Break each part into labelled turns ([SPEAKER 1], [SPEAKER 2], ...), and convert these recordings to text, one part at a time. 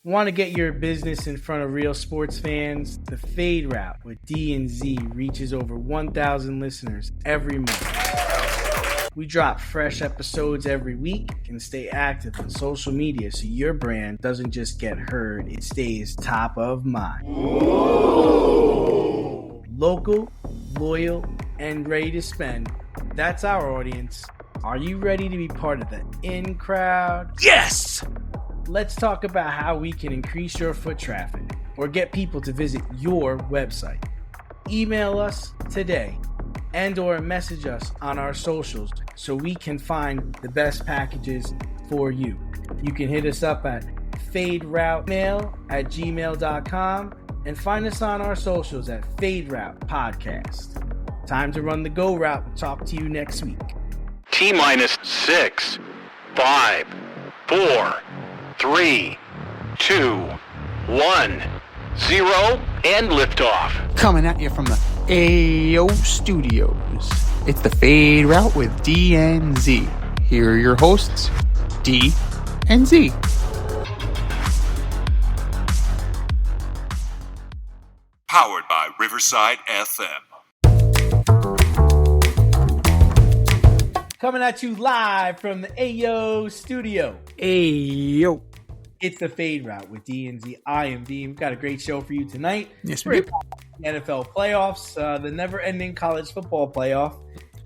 [SPEAKER 1] Want to get your business in front of real sports fans? The Fade Route with D and Z reaches over 1,000 listeners every month. We drop fresh episodes every week and stay active on social media so your brand doesn't just get heard, it stays top of mind. Ooh. Local, loyal, and ready to spend. That's our audience. Are you ready to be part of the in crowd?
[SPEAKER 2] Yes!
[SPEAKER 1] Let's talk about how we can increase your foot traffic or get people to visit your website. Email us today and or message us on our socials so we can find the best packages for you. You can hit us up at faderoutemail@gmail.com and find us on our socials at Fade Route Podcast. Time to run the go route and talk to you next week.
[SPEAKER 3] T-minus 6, 5, 4, 3, 2, 1, 0, and liftoff.
[SPEAKER 2] Coming at you from the AO Studios. It's the Fade Route with D and Z. Here are your hosts, D and Z.
[SPEAKER 4] Powered by Riverside FM.
[SPEAKER 1] Coming at you live from the AO Studio.
[SPEAKER 2] Ayo.
[SPEAKER 1] It's the Fade Route with D and Z. I am D. We've got a great show for you tonight.
[SPEAKER 2] Yes, we do.
[SPEAKER 1] NFL playoffs, the never-ending college football playoff,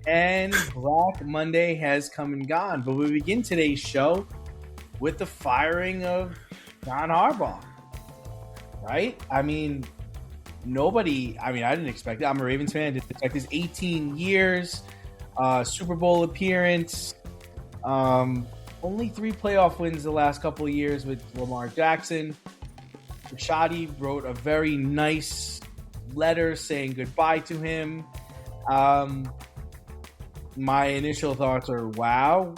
[SPEAKER 1] and Black Monday has come and gone. But we begin today's show with the firing of John Harbaugh. Right? I mean, I didn't expect it. I'm a Ravens fan. I didn't expect this. 18 years, Super Bowl appearance, only 3 playoff wins the last couple of years with Lamar Jackson. Rashadi wrote a very nice letter saying goodbye to him. My initial thoughts are, wow,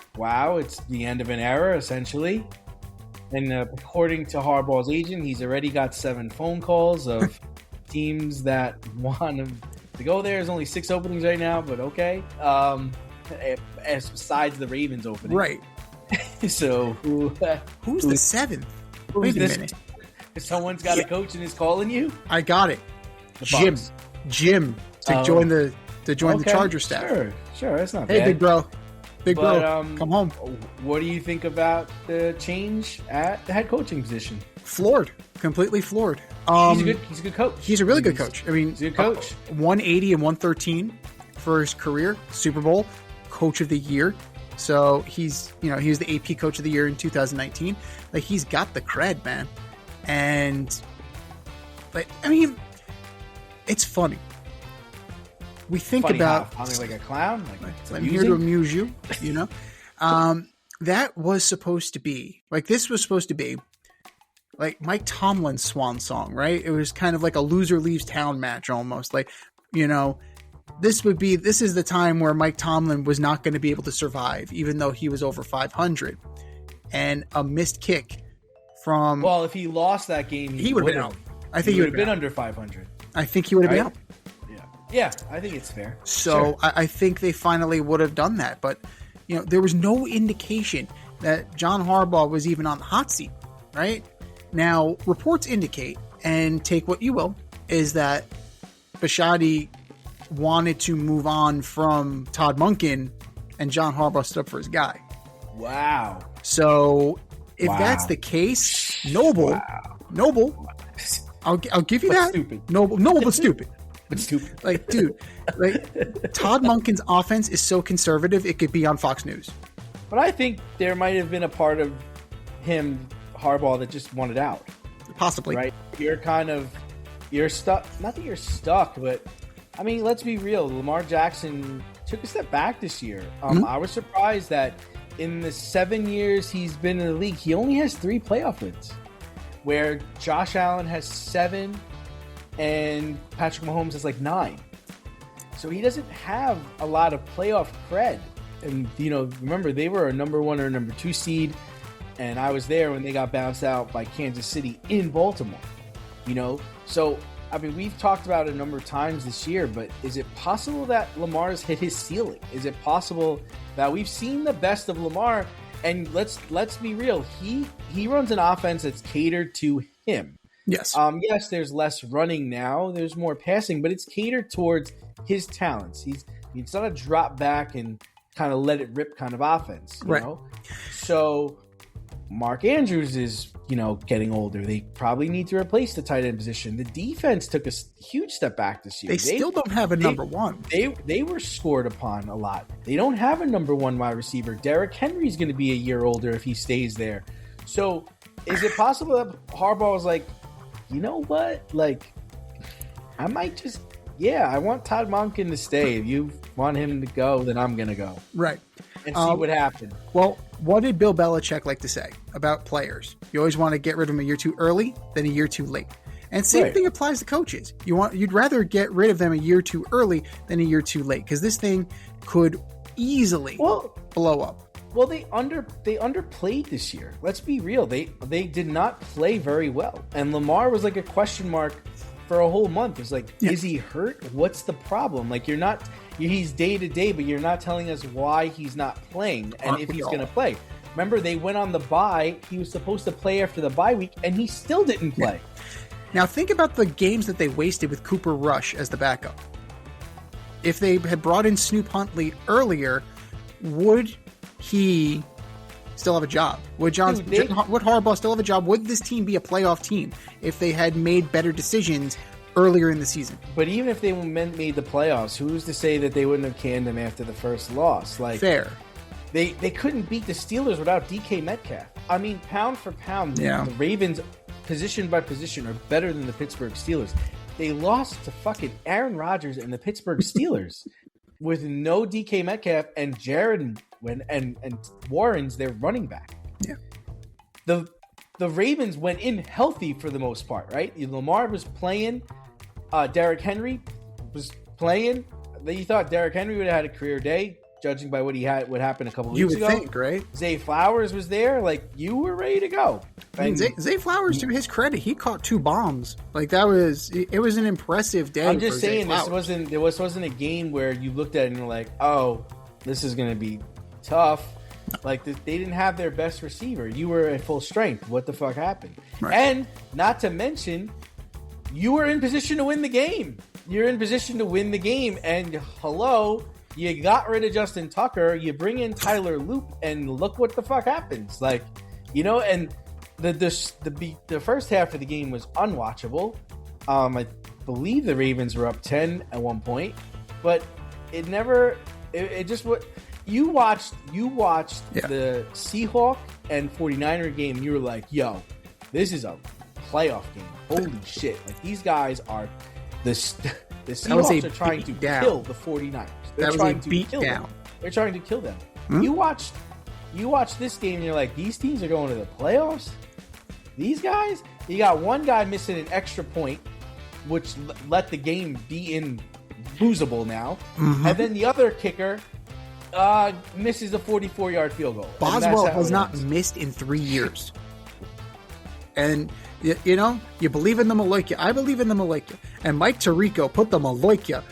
[SPEAKER 1] it's the end of an era, essentially. And according to Harbaugh's agent, he's already got 7 phone calls of teams that want him to go there. There's only 6 openings right now, but okay. As besides the Ravens opening.
[SPEAKER 2] Right.
[SPEAKER 1] So
[SPEAKER 2] who's the 7th? Wait a minute.
[SPEAKER 1] Someone's got a coach and is calling you?
[SPEAKER 2] I got it. Jim to join the Charger staff.
[SPEAKER 1] Sure, that's not
[SPEAKER 2] bad. Hey, big bro, come home.
[SPEAKER 1] What do you think about the change at the head coaching position?
[SPEAKER 2] Completely floored.
[SPEAKER 1] He's a good coach.
[SPEAKER 2] He's a really good coach. I mean,
[SPEAKER 1] he's a good coach.
[SPEAKER 2] 180 and 113 for his career. Super Bowl, Coach of the Year. So he was the AP Coach of the Year in 2019. Like, he's got the cred, man. And it's funny. We think about
[SPEAKER 1] like a clown.
[SPEAKER 2] I'm here to amuse you. That was supposed to be this was supposed to be like Mike Tomlin's swan song, right? It was kind of like a loser leaves town match almost. This is the time where Mike Tomlin was not going to be able to survive, even though he was over 500, and a missed kick from.
[SPEAKER 1] Well, if he lost that game,
[SPEAKER 2] he would have been out. I think
[SPEAKER 1] he would have been under 500.
[SPEAKER 2] I think he would have been out.
[SPEAKER 1] Yeah, I think it's fair.
[SPEAKER 2] So
[SPEAKER 1] sure.
[SPEAKER 2] I think they finally would have done that, but there was no indication that John Harbaugh was even on the hot seat, right? Now, reports indicate, and take what you will, is that Bashadi wanted to move on from Todd Monken, and John Harbaugh stood up for his guy.
[SPEAKER 1] Wow.
[SPEAKER 2] So if that's the case, noble, I'll give you
[SPEAKER 1] but
[SPEAKER 2] that.
[SPEAKER 1] Stupid.
[SPEAKER 2] Noble, but stupid.
[SPEAKER 1] But stupid.
[SPEAKER 2] Todd Monken's offense is so conservative, it could be on Fox News.
[SPEAKER 1] But I think there might have been a part of him, Harbaugh, that just wanted out.
[SPEAKER 2] Possibly.
[SPEAKER 1] Right? You're stuck. Not that you're stuck, but I mean, let's be real. Lamar Jackson took a step back this year. I was surprised that in the 7 years he's been in the league, he only has 3 playoff wins, where Josh Allen has 7 and Patrick Mahomes has 9. So he doesn't have a lot of playoff cred. And, remember, they were a number 1 or number 2 seed, and I was there when they got bounced out by Kansas City in Baltimore. So, I mean, we've talked about it a number of times this year, but is it possible that Lamar's hit his ceiling? Is it possible that we've seen the best of Lamar? And let's be real. He runs an offense that's catered to him.
[SPEAKER 2] Yes.
[SPEAKER 1] Yes, there's less running now. There's more passing, but it's catered towards his talents. He's not a drop back and kind of let it rip kind of offense, you know? So Mark Andrews is, getting older. They probably need to replace the tight end position. The defense took a huge step back this year.
[SPEAKER 2] They still don't have a number one.
[SPEAKER 1] They were scored upon a lot. They don't have a number one wide receiver. Derrick Henry's going to be a year older if he stays there. So is it possible that Harbaugh was like, you know what? Like, I might just, I want Todd Monken to stay. If you want him to go, then I'm going to go.
[SPEAKER 2] Right.
[SPEAKER 1] And see what happened.
[SPEAKER 2] Well, what did Bill Belichick like to say about players? You always want to get rid of them a year too early than a year too late. And same thing applies to coaches. You'd rather get rid of them a year too early than a year too late, because this thing could easily blow up.
[SPEAKER 1] Well, they underplayed this year. Let's be real. They did not play very well. And Lamar was like a question mark for a whole month. It's like, is he hurt? What's the problem? Like, he's day to day, but you're not telling us why he's not playing and if he's going to play. Remember, they went on the bye. He was supposed to play after the bye week, and he still didn't play.
[SPEAKER 2] Now, think about the games that they wasted with Cooper Rush as the backup. If they had brought in Snoop Huntley earlier, would he still have a job? Would Harbaugh still have a job? Would this team be a playoff team if they had made better decisions earlier in the season?
[SPEAKER 1] But even if they made the playoffs, who's to say that they wouldn't have canned them after the first loss? Like,
[SPEAKER 2] fair.
[SPEAKER 1] They couldn't beat the Steelers without DK Metcalf. I mean, pound for pound, the Ravens, position by position, are better than the Pittsburgh Steelers. They lost to fucking Aaron Rodgers and the Pittsburgh Steelers with no DK Metcalf and Jared and Warren's their running back.
[SPEAKER 2] Yeah.
[SPEAKER 1] The Ravens went in healthy for the most part, right? Lamar was playing. Derrick Henry was playing. You thought Derrick Henry would have had a career day, judging by what happened a couple weeks ago.
[SPEAKER 2] You would think, right?
[SPEAKER 1] Zay Flowers was there. Like, you were ready to go.
[SPEAKER 2] I mean, Zay Flowers, to his credit, he caught 2 bombs. Like, it was an impressive day.
[SPEAKER 1] I'm just saying, this wasn't a game where you looked at it and you're like, oh, this is going to be tough. Like, they didn't have their best receiver. You were at full strength. What the fuck happened? Right. And not to mention, you were in position to win the game. You're in position to win the game. And hello, you got rid of Justin Tucker. You bring in Tyler Loop, and look what the fuck happens. Like, and the first half of the game was unwatchable. I believe the Ravens were up 10 at one point, but it just what. You watched the Seahawk and 49er game, and you were like, yo, this is a playoff game. Holy shit. Like, these guys are the Seahawks are trying to kill the 49ers. They're trying to kill them. They're trying to kill them. Hmm? You watch this game, and you're like, these teams are going to the playoffs? These guys? You got one guy missing an extra point, which let the game be losable now. Mm-hmm. And then the other kicker misses a 44-yard field goal.
[SPEAKER 2] Boswell has not missed in 3 years. And, you believe in the Maloika. I believe in the Maloika. And Mike Tirico put the Maloika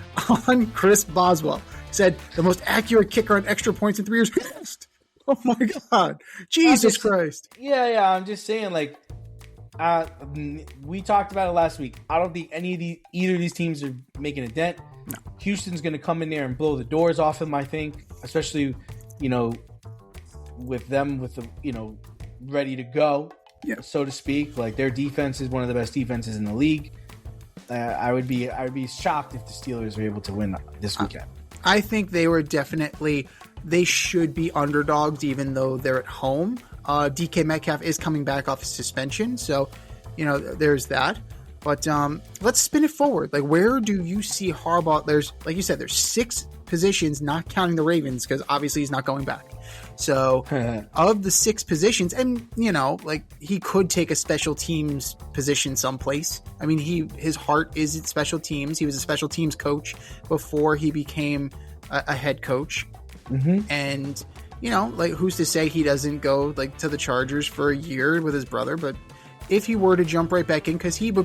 [SPEAKER 2] on Chris Boswell. Said, the most accurate kicker on extra points in 3 years. Oh, my God. Jesus Christ.
[SPEAKER 1] Yeah, I'm just saying, like, we talked about it last week. I don't think either of these teams are making a dent. No. Houston's going to come in there and blow the doors off them, I think, especially, with them ready to go, so to speak. Like, their defense is one of the best defenses in the league. I would be shocked if the Steelers were able to win this weekend.
[SPEAKER 2] I think they should be underdogs, even though they're at home. DK Metcalf is coming back off his suspension, so there's that. But let's spin it forward. Like, where do you see Harbaugh? There's, like you said, there's 6 positions, not counting the Ravens, because obviously he's not going back. So of the 6 positions, and he could take a special teams position someplace. I mean, his heart is in special teams. He was a special teams coach before he became a head coach. Mm-hmm. And who's to say he doesn't go to the Chargers for a year with his brother? But if he were to jump right back in, because he's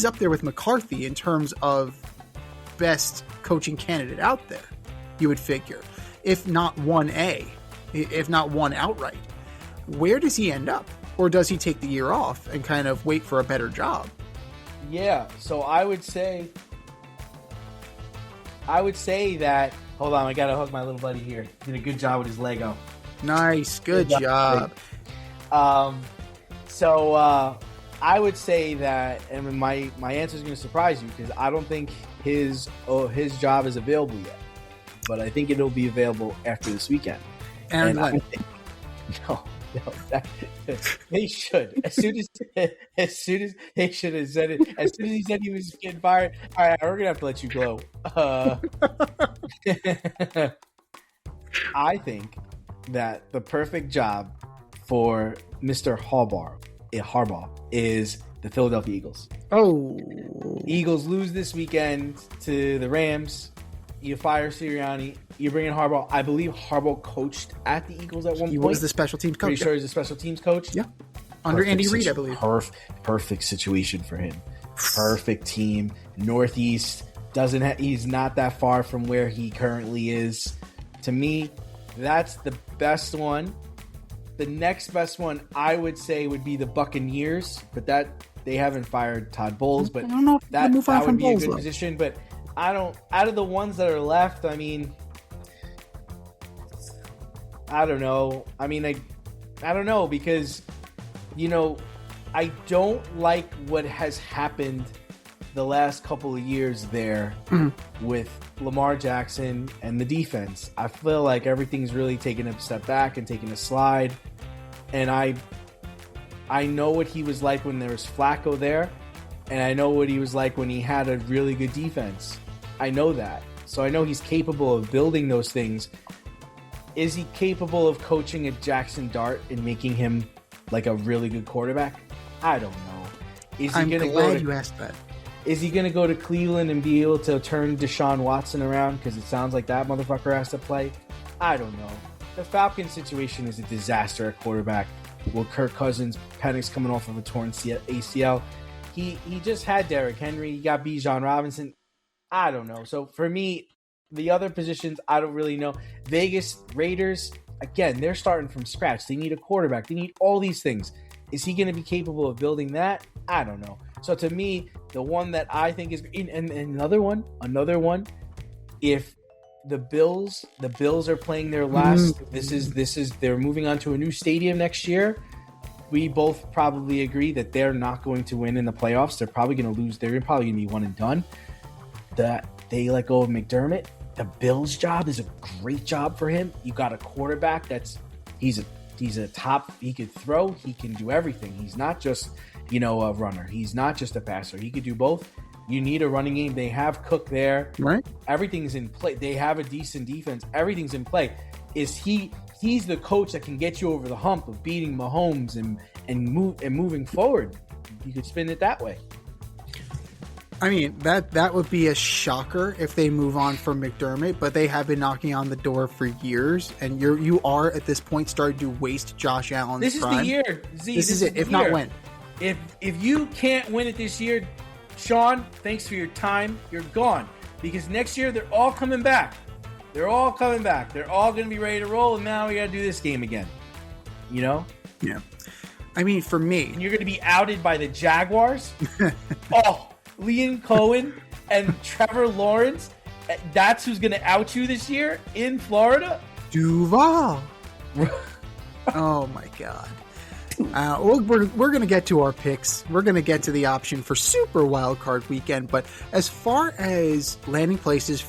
[SPEAKER 2] up there with McCarthy in terms of best coaching candidate out there, you would figure, if not 1A. if not won outright. Where does he end up? Or does he take the year off and kind of wait for a better job?
[SPEAKER 1] Yeah, so I would say that. Hold on, I gotta hug my little buddy here. Did a good job with his Lego.
[SPEAKER 2] Nice, good job.
[SPEAKER 1] So I would say that, and my answer is going to surprise you because I don't think his job is available yet, but I think it'll be available after this weekend.
[SPEAKER 2] Aaron Glenn.
[SPEAKER 1] No, they should. As soon as they should have said it. As soon as he said he was getting fired, all right, we're gonna have to let you go. I think that the perfect job for Mr. Harbaugh is the Philadelphia Eagles.
[SPEAKER 2] Oh,
[SPEAKER 1] Eagles lose this weekend to the Rams. You fire Sirianni. You bring in Harbaugh. I believe Harbaugh coached at the Eagles at one point.
[SPEAKER 2] He was the special teams coach.
[SPEAKER 1] Pretty sure he's a special teams coach.
[SPEAKER 2] Yeah. Under Andy Reid, I believe.
[SPEAKER 1] Perfect situation for him. Perfect team. Northeast he's not that far from where he currently is. To me, that's the best one. The next best one I would say would be the Buccaneers, but that they haven't fired Todd Bowles, but
[SPEAKER 2] I don't know if
[SPEAKER 1] that would be
[SPEAKER 2] Bowles,
[SPEAKER 1] a good position. But out of the ones that are left, I mean, I don't know. I mean, I don't know because, I don't like what has happened the last couple of years there with Lamar Jackson and the defense. I feel like everything's really taken a step back and taken a slide. And I know what he was like when there was Flacco there, and I know what he was like when he had a really good defense. I know that. So I know he's capable of building those things. Is he capable of coaching a Jackson Dart and making him like a really good quarterback? I don't know.
[SPEAKER 2] I'm glad you asked that.
[SPEAKER 1] Is he going to go to Cleveland and be able to turn Deshaun Watson around? Because it sounds like that motherfucker has to play. I don't know. The Falcons situation is a disaster at quarterback. Well, Kirk Cousins, Penix coming off of a torn ACL. He just had Derrick Henry. He got Bijan Robinson. I don't know. So for me, the other positions, I don't really know. Vegas Raiders, again, they're starting from scratch. They need a quarterback. They need all these things. Is he going to be capable of building that? I don't know. So to me, the one that I think is, and another one, if the Bills are playing their last, they're moving on to a new stadium next year. We both probably agree that they're not going to win in the playoffs. They're probably going to lose. They're probably going to be one and done. That they let go of McDermott. The Bills' job is a great job for him. You got a quarterback he's a top. He could throw. He can do everything. He's not just a runner. He's not just a passer. He could do both. You need a running game. They have Cook there.
[SPEAKER 2] Right.
[SPEAKER 1] Everything's in play. They have a decent defense. Everything's in play. He's the coach that can get you over the hump of beating Mahomes and moving forward. You could spin it that way.
[SPEAKER 2] I mean, that would be a shocker if they move on from McDermott, but they have been knocking on the door for years, and you are at this point starting to waste Josh Allen's
[SPEAKER 1] This is
[SPEAKER 2] prime.
[SPEAKER 1] the year.
[SPEAKER 2] This is it. If not when.
[SPEAKER 1] If you can't win it this year, Sean, thanks for your time. You're gone. Because next year, they're all coming back. They're all coming back. They're all going to be ready to roll, and now we got to do this game again.
[SPEAKER 2] Yeah. I mean, for me.
[SPEAKER 1] And you're going to be outed by the Jaguars? Liam Cohen and Trevor Lawrence? That's who's going to out you this year in Florida?
[SPEAKER 2] Duval. Oh, my God. We're going to get to our picks. We're going to get to the option for Super Wildcard Weekend. But as far as landing places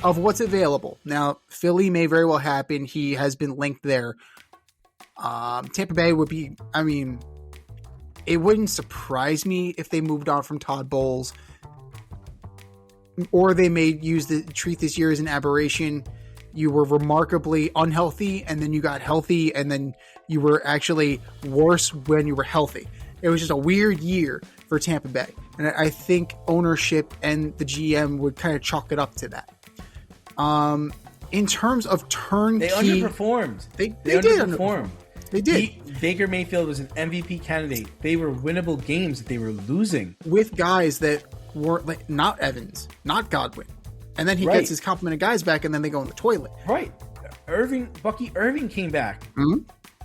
[SPEAKER 2] of what's available, now, Philly may very well happen. He has been linked there. Tampa Bay would be, it wouldn't surprise me if they moved on from Todd Bowles. Or they may treat this year as an aberration. You were remarkably unhealthy, and then you got healthy, and then you were actually worse when you were healthy. It was just a weird year for Tampa Bay. And I think ownership and the GM would kind of chalk it up to that. In terms of turnkey...
[SPEAKER 1] They underperformed.
[SPEAKER 2] They did underperform. They did.
[SPEAKER 1] Baker Mayfield was an MVP candidate. They were winnable games that they were losing.
[SPEAKER 2] With guys that were not Evans, not Godwin. And then he gets his complement of guys back, and then they go in the toilet.
[SPEAKER 1] Right. Bucky Irving came back.
[SPEAKER 2] Mm-hmm.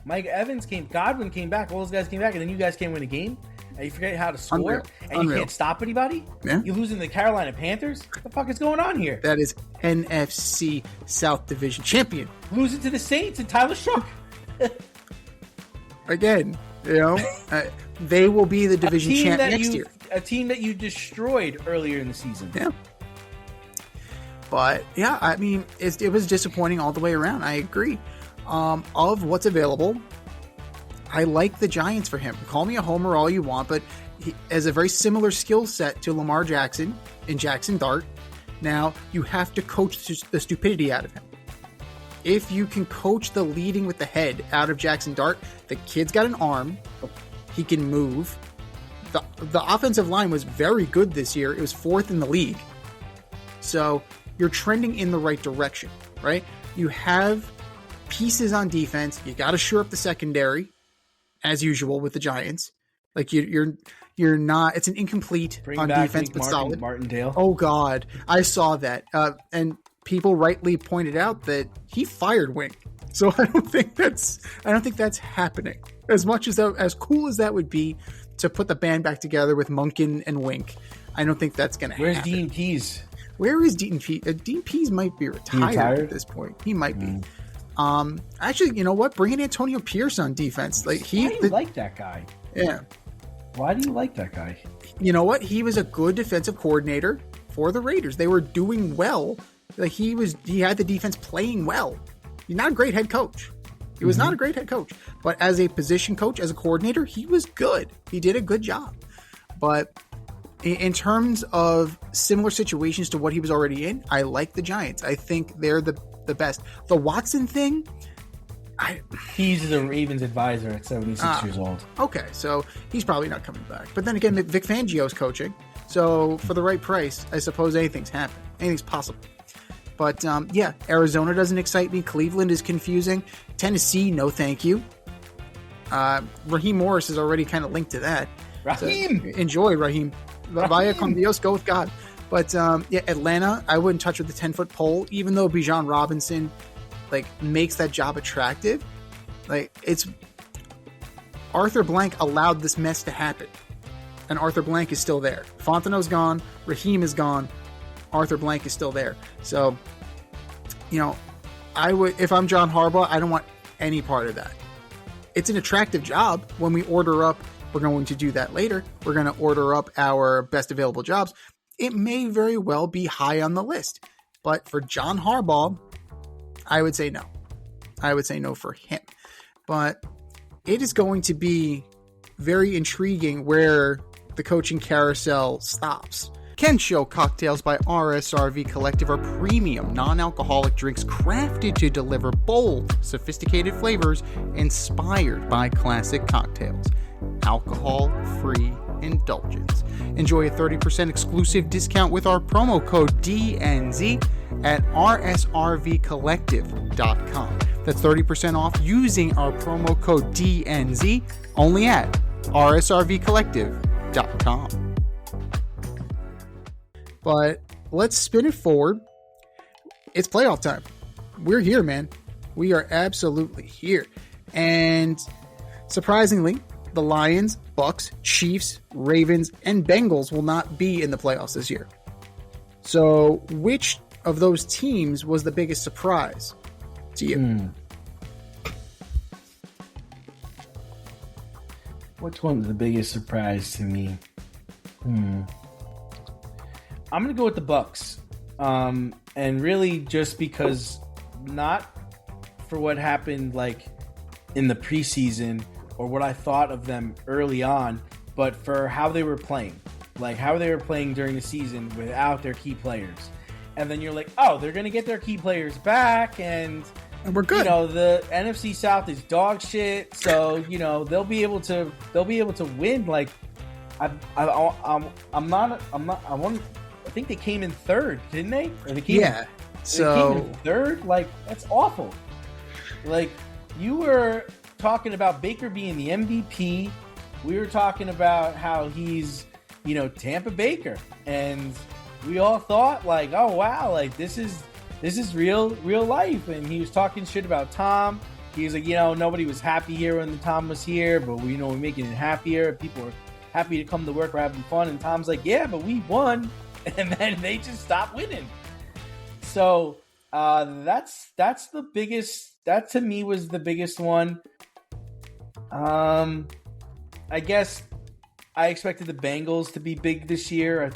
[SPEAKER 1] Mike Evans Godwin came back. All those guys came back, and then you guys can't win a game. And you forget how to score, and you can't stop anybody.
[SPEAKER 2] Yeah.
[SPEAKER 1] You losing to the Carolina Panthers. What the fuck is going on here?
[SPEAKER 2] That is NFC South Division champion.
[SPEAKER 1] Losing to the Saints and Tyler Shook.
[SPEAKER 2] Again, they will be the division champ next year.
[SPEAKER 1] A team that you destroyed earlier in the season.
[SPEAKER 2] Yeah. But yeah, I mean, it was disappointing all the way around. I agree. Of what's available, I like the Giants for him. Call me a homer all you want, but he has a very similar skill set to Lamar Jackson and Jackson Dart. Now, you have to coach the stupidity out of him. If you can coach the leading with the head out of Jackson Dart, the kid's got an arm. He can move. The offensive line was very good this year. It was 4th in the league. So you're trending in the right direction, right? You have pieces on defense. You got to shore up the secondary, as usual with the Giants. Like you're not. It's an incomplete on defense, but solid.
[SPEAKER 1] Martindale.
[SPEAKER 2] Oh God, I saw that, and people rightly pointed out that he fired Wink. So I don't think that's happening. As much as cool as that would be to put the band back together with Monken and Wink, I don't think that's going to happen.
[SPEAKER 1] Where's Dean Pease?
[SPEAKER 2] Where is Dean Pease? Dean Pease might be retired at this point. He might be. Actually, you know what? Bring in Antonio Pierce on defense. Like
[SPEAKER 1] Why do you like that guy?
[SPEAKER 2] Yeah.
[SPEAKER 1] Why do you like that guy?
[SPEAKER 2] You know what? He was a good defensive coordinator for the Raiders. They were doing well. Like he had the defense playing well. He's not a great head coach. He was not a great head coach, but as a position coach, as a coordinator, he was good. He did a good job. But in terms of similar situations to what he was already in, I like the Giants. I think they're the best. The Watson thing,
[SPEAKER 1] he's a Ravens advisor at 76 years old. Okay,
[SPEAKER 2] so he's probably not coming back. But then again, Vic Fangio's coaching, so for the right price, I suppose anything's possible. But yeah, Arizona doesn't excite me. Cleveland is confusing. Tennessee, no thank you. Raheem Morris is already kind of linked to that.
[SPEAKER 1] Raheem!
[SPEAKER 2] So enjoy, Raheem. Vaya con Dios, go with God. But yeah, Atlanta, I wouldn't touch with the 10-foot pole, even though Bijan Robinson makes that job attractive. It's Arthur Blank allowed this mess to happen. And Arthur Blank is still there. Fontenot's gone. Raheem is gone. Arthur Blank is still there. So, I would, if I'm John Harbaugh, I don't want any part of that. It's an attractive job. When we order up, we're going to do that later. We're going to order up our best available jobs. It may very well be high on the list. But for John Harbaugh, I would say no. I would say no for him. But it is going to be very intriguing where the coaching carousel stops. Ken Show Cocktails by RSRV Collective are premium, non-alcoholic drinks crafted to deliver bold, sophisticated flavors inspired by classic cocktails. Alcohol-free indulgence. Enjoy a 30% exclusive discount with our promo code DNZ at rsrvcollective.com. That's 30% off using our promo code DNZ only at rsrvcollective.com. But let's spin it forward. It's playoff time. We're here, man. We are absolutely here. And surprisingly, the Lions, Bucks, Chiefs, Ravens, and Bengals will not be in the playoffs this year. So which of those teams was the biggest surprise to you?
[SPEAKER 1] Which one's the biggest surprise to me? I'm going to go with the Bucks. And really just because, not for what happened in the preseason or what I thought of them early on, but for how they were playing. How they were playing during the season without their key players. And then you're like, oh, they're going to get their key players back and
[SPEAKER 2] we're good.
[SPEAKER 1] The NFC South is dog shit, so they'll be able to win. I think they came in third, didn't they? Or they came
[SPEAKER 2] yeah.
[SPEAKER 1] They came in third. That's awful. You were talking about Baker being the MVP. We were talking about how he's, Tampa Baker, and we all thought oh wow, this is this is real life. And he was talking shit about Tom. He was like, nobody was happy here when Tom was here, but we're making it happier. People are happy to come to work. We're having fun. And Tom's like, yeah, but we won. And then they just stopped winning. So that's the biggest. That to me was the biggest one. I guess I expected the Bengals to be big this year. I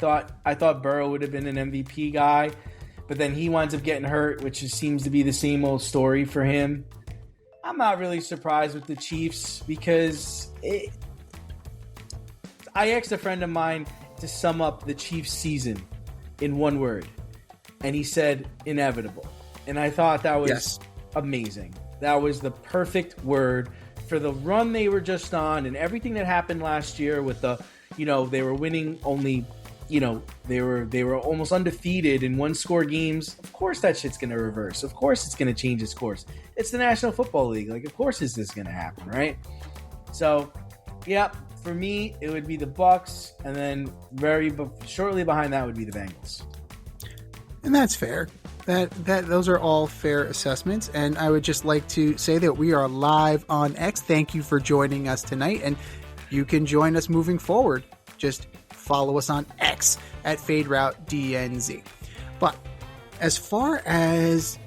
[SPEAKER 1] thought Burrow would have been an MVP guy, but then he winds up getting hurt, which seems to be the same old story for him. I'm not really surprised with the Chiefs because I asked a friend of mine to sum up the Chiefs season in one word, and he said inevitable. And I thought that was amazing. That was the perfect word for the run they were just on and everything that happened last year with the, they were winning only, they were almost undefeated in one-score games. Of course that shit's going to reverse. Of course it's going to change its course. It's the National Football League. Like, of course this is going to happen, right? So, yeah, for me, it would be the Bucs, and then shortly behind that would be the Bengals.
[SPEAKER 2] And that's fair. That those are all fair assessments, and I would just like to say that we are live on X. Thank you for joining us tonight, and you can join us moving forward. Just follow us on X at FadeRouteDNZ. But as far as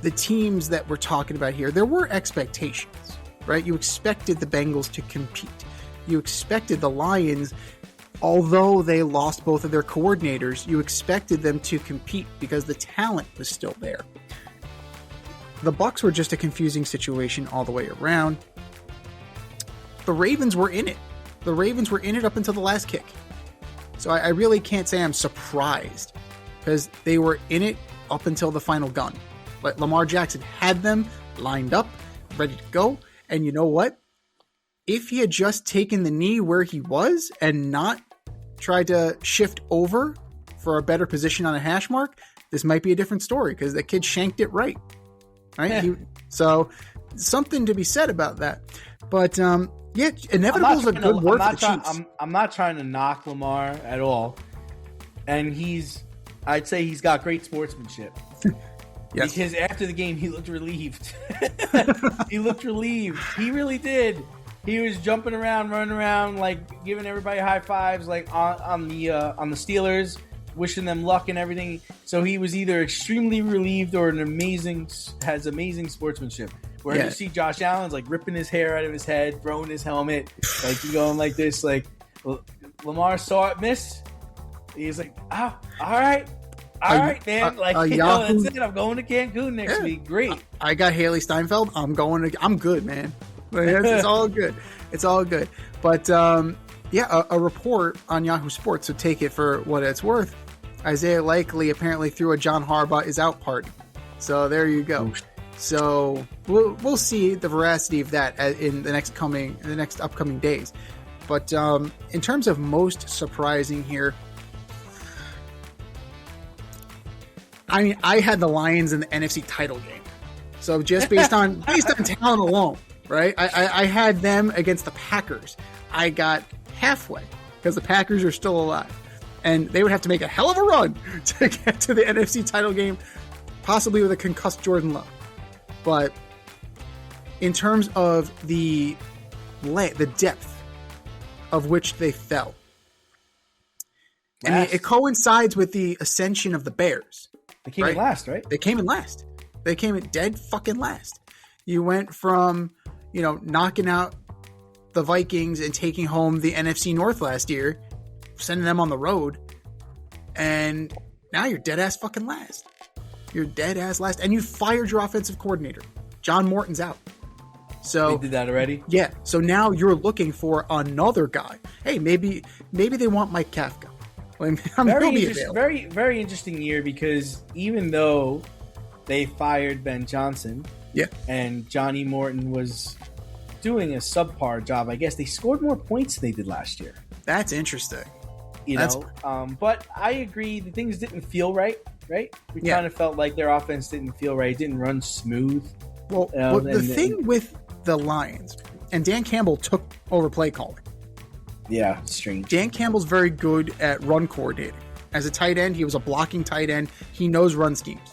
[SPEAKER 2] the teams that we're talking about here, there were expectations, right? You expected the Bengals to compete. You expected the Lions, although they lost both of their coordinators, you expected them to compete because the talent was still there. The Bucs were just a confusing situation all the way around. The Ravens were in it. The Ravens were in it up until the last kick. So I really can't say I'm surprised because they were in it up until the final gun. But Lamar Jackson had them lined up, ready to go. And you know what? If he had just taken the knee where he was and not tried to shift over for a better position on a hash mark, this might be a different story because the kid shanked it right.
[SPEAKER 1] Yeah.
[SPEAKER 2] So something to be said about that. But inevitable is a good word for the Chiefs.
[SPEAKER 1] I'm not trying to knock Lamar at all. And I'd say he's got great sportsmanship. Yes. Because after the game, he looked relieved. He looked relieved. He really did. He was jumping around, running around, like giving everybody high fives, like on the Steelers, wishing them luck and everything. So he was either extremely relieved or has amazing sportsmanship. Where you see Josh Allen's like ripping his hair out of his head, throwing his helmet, like going like this. Like Lamar saw it, missed. He's like, all right, man. That's it. I'm going to Cancun next week. Great.
[SPEAKER 2] I got Haley Steinfeld. I'm good, man. It's all good. It's all good. But a report on Yahoo Sports, so take it for what it's worth. Isaiah Likely apparently threw a John Harbaugh is out party. So there you go. So we'll see the veracity of that in the next upcoming days. But in terms of most surprising here, I mean, I had the Lions in the NFC title game. So just based on talent alone. Right? I had them against the Packers. I got halfway because the Packers are still alive. And they would have to make a hell of a run to get to the NFC title game, possibly with a concussed Jordan Love. But in terms of the depth of which they fell, I mean, it coincides with the ascension of the Bears.
[SPEAKER 1] They came in last, right?
[SPEAKER 2] They came in last. They came in dead fucking last. You went from knocking out the Vikings and taking home the NFC North last year, sending them on the road, and now you're dead ass fucking last. You're dead ass last, and you fired your offensive coordinator. John Morton's out. So
[SPEAKER 1] they did that already?
[SPEAKER 2] Yeah. So now you're looking for another guy. Hey, maybe they want Mike Kafka.
[SPEAKER 1] Very, very interesting year because even though they fired Ben Johnson, and Johnny Morton was doing a subpar job, I guess they scored more points than they did last year.
[SPEAKER 2] That's interesting.
[SPEAKER 1] But I agree, the things didn't feel right? We kind of felt like their offense didn't feel right. It didn't run smooth.
[SPEAKER 2] Well, the thing with the Lions, and Dan Campbell took over play calling.
[SPEAKER 1] Yeah, strange.
[SPEAKER 2] Dan Campbell's very good at run coordinating. As a tight end, he was a blocking tight end. He knows run schemes.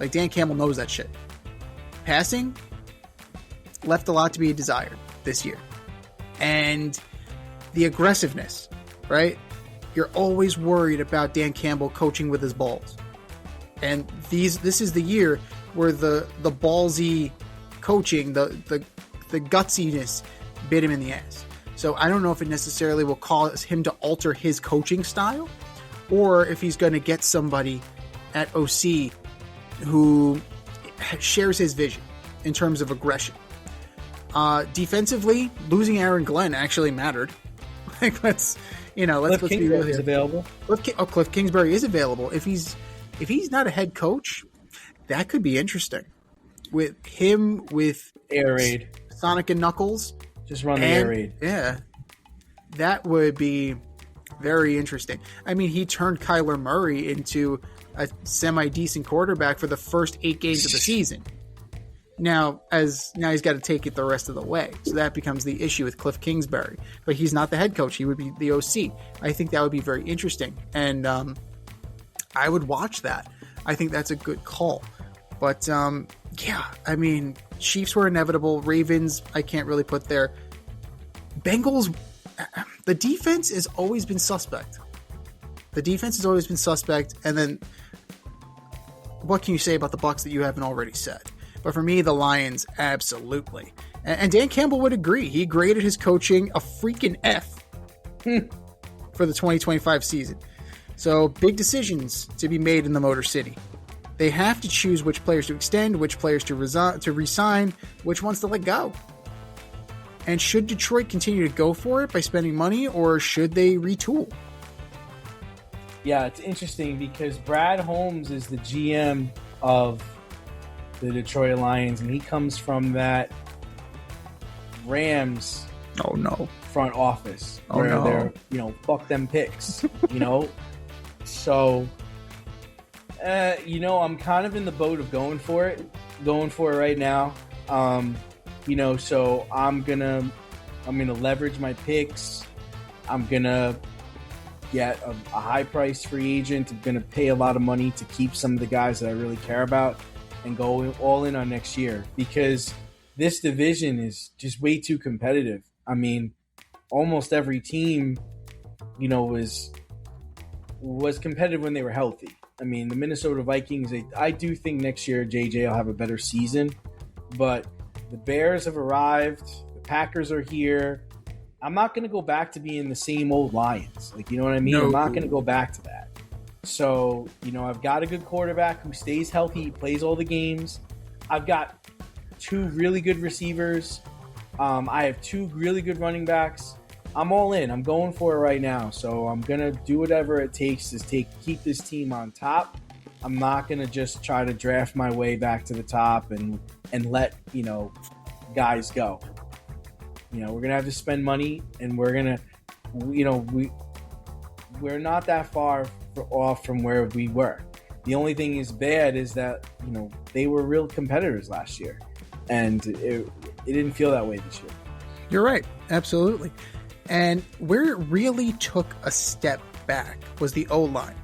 [SPEAKER 2] Like, Dan Campbell knows that shit. Passing left a lot to be desired this year. And the aggressiveness, right? You're always worried about Dan Campbell coaching with his balls. And this is the year where the ballsy coaching, the gutsiness bit him in the ass. So I don't know if it necessarily will cause him to alter his coaching style, or if he's going to get somebody at OC who shares his vision in terms of aggression. Defensively, losing Aaron Glenn actually mattered. Like, let's be real here.
[SPEAKER 1] Available.
[SPEAKER 2] Cliff Kingsbury is available. If he's not a head coach, that could be interesting. With him, with
[SPEAKER 1] air raid,
[SPEAKER 2] Sonic and Knuckles,
[SPEAKER 1] just run the air raid.
[SPEAKER 2] Yeah, that would be very interesting. I mean, he turned Kyler Murray into a semi-decent quarterback for the first 8 games of the season. Now he's got to take it the rest of the way. So that becomes the issue with Cliff Kingsbury. But he's not the head coach. He would be the OC. I think that would be very interesting. And I would watch that. I think that's a good call. But, I mean, Chiefs were inevitable. Ravens, I can't really put there. Bengals, the defense has always been suspect. And then what can you say about the Bucs that you haven't already said? But for me, the Lions, absolutely. And Dan Campbell would agree. He graded his coaching a freaking F for the 2025 season. So big decisions to be made in the Motor City. They have to choose which players to extend, which players to resign, which ones to let go. And should Detroit continue to go for it by spending money, or should they retool?
[SPEAKER 1] Yeah, it's interesting because Brad Holmes is the GM of the Detroit Lions, and he comes from that Rams front office where they're, fuck them picks, So, I'm kind of in the boat of going for it right now. So I'm gonna leverage my picks. I'm gonna get a high price free agent. I'm gonna pay a lot of money to keep some of the guys that I really care about and go all in on next year, because this division is just way too competitive. I mean, almost every team, was competitive when they were healthy. I mean, the Minnesota Vikings, I do think next year JJ will have a better season, but the Bears have arrived. The Packers are here. I'm not going to go back to being the same old Lions. Like, you know what I mean? No. I'm not going to go back to that. So, I've got a good quarterback who stays healthy, he plays all the games. I've got 2 really good receivers. I have 2 really good running backs. I'm all in. I'm going for it right now. So I'm going to do whatever it takes to keep this team on top. I'm not going to just try to draft my way back to the top and let, guys go. We're going to have to spend money, and we're going to, we're not that far off from where we were. The only thing is bad is that, they were real competitors last year, and it didn't feel that way this year.
[SPEAKER 2] You're right. Absolutely. And where it really took a step back was the O-line,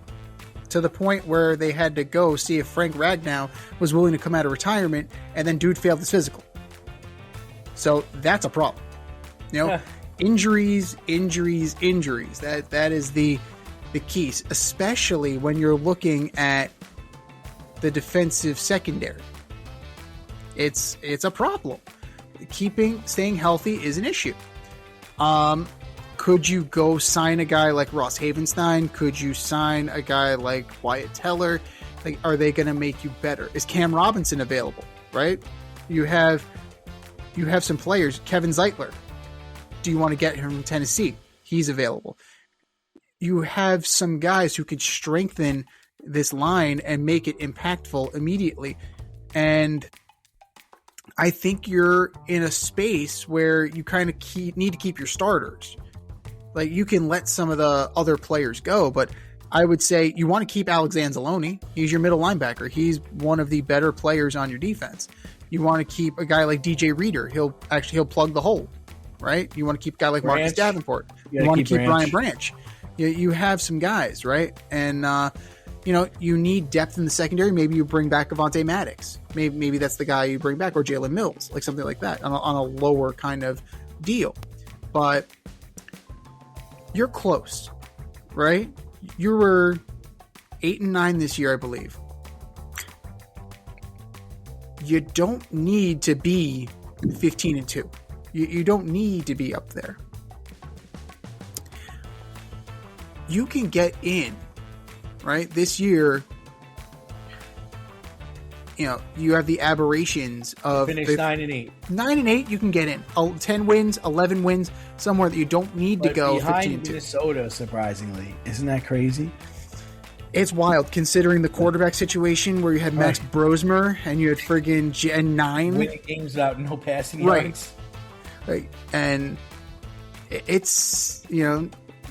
[SPEAKER 2] to the point where they had to go see if Frank Ragnow was willing to come out of retirement, and then dude failed his physical. So that's a problem. Injuries. That is the keys, especially when you're looking at the defensive secondary. It's a problem. Staying healthy is an issue. Could you go sign a guy like Ross Havenstein? Could you sign a guy like Wyatt Teller? Like, are they going to make you better? Is Cam Robinson available? Right? You have some players. Kevin Zeitler. Do you want to get him from Tennessee? He's available. You have some guys who could strengthen this line and make it impactful immediately. And I think you're in a space where you kind of need to keep your starters. Like, you can let some of the other players go, but I would say you want to keep Alex Anzalone. He's your middle linebacker. He's one of the better players on your defense. You want to keep a guy like DJ Reader. He'll plug the hole, right? You want to keep a guy like Marcus Davenport. You want to keep Brian Branch. You have some guys, right? And you need depth in the secondary. Maybe you bring back Avonte Maddox. Maybe that's the guy you bring back, or Jalen Mills, like something like that on a lower kind of deal. But you're close, right? You were 8-9 this year, I believe. You don't need to be 15-2. You don't need to be up there. You can get in, right? This year, you have the aberrations of
[SPEAKER 1] finish 9-8.
[SPEAKER 2] 9-8, you can get in. 10 wins, 11 wins, somewhere that you don't need to go
[SPEAKER 1] behind
[SPEAKER 2] 15-2.
[SPEAKER 1] Minnesota, surprisingly. Isn't that crazy?
[SPEAKER 2] It's wild considering the quarterback situation where you had Max Brosmer and you had friggin' Gen 9
[SPEAKER 1] winning games without no passing yards.
[SPEAKER 2] Right. And it's,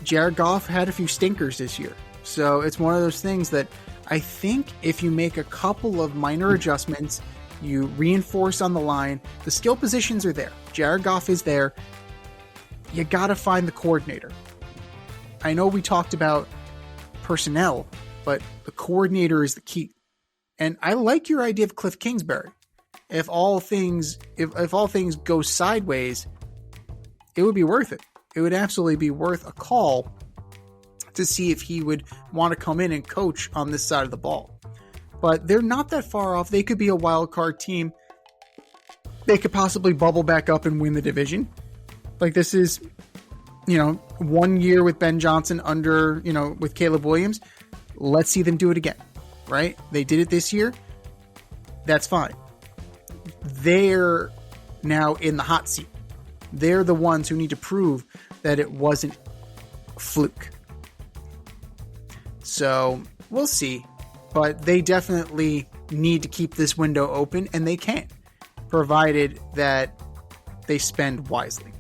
[SPEAKER 2] Jared Goff had a few stinkers this year. So it's one of those things that I think if you make a couple of minor adjustments, you reinforce on the line, the skill positions are there. Jared Goff is there. You got to find the coordinator. I know we talked about personnel, but the coordinator is the key. And I like your idea of Cliff Kingsbury. If all things go sideways, it would be worth it. It would absolutely be worth a call to see if he would want to come in and coach on this side of the ball. But they're not that far off. They could be a wild card team. They could possibly bubble back up and win the division. Like this is, 1 year with Ben Johnson under, with Caleb Williams. Let's see them do it again, right? They did it this year. That's fine. They're now in the hot seat. They're the ones who need to prove that it wasn't a fluke. So we'll see, but they definitely need to keep this window open, and they can, provided that they spend wisely.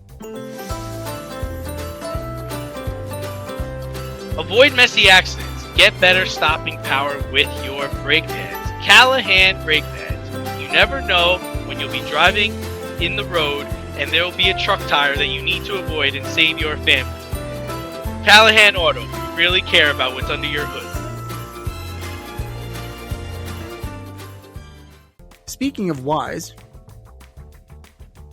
[SPEAKER 5] Avoid messy accidents. Get better stopping power with your brake pads. Callahan brake pads. You never know when you'll be driving in the road and there will be a truck tire that you need to avoid and save your family. Callahan Auto. We really care about what's under your hood.
[SPEAKER 2] Speaking of wise,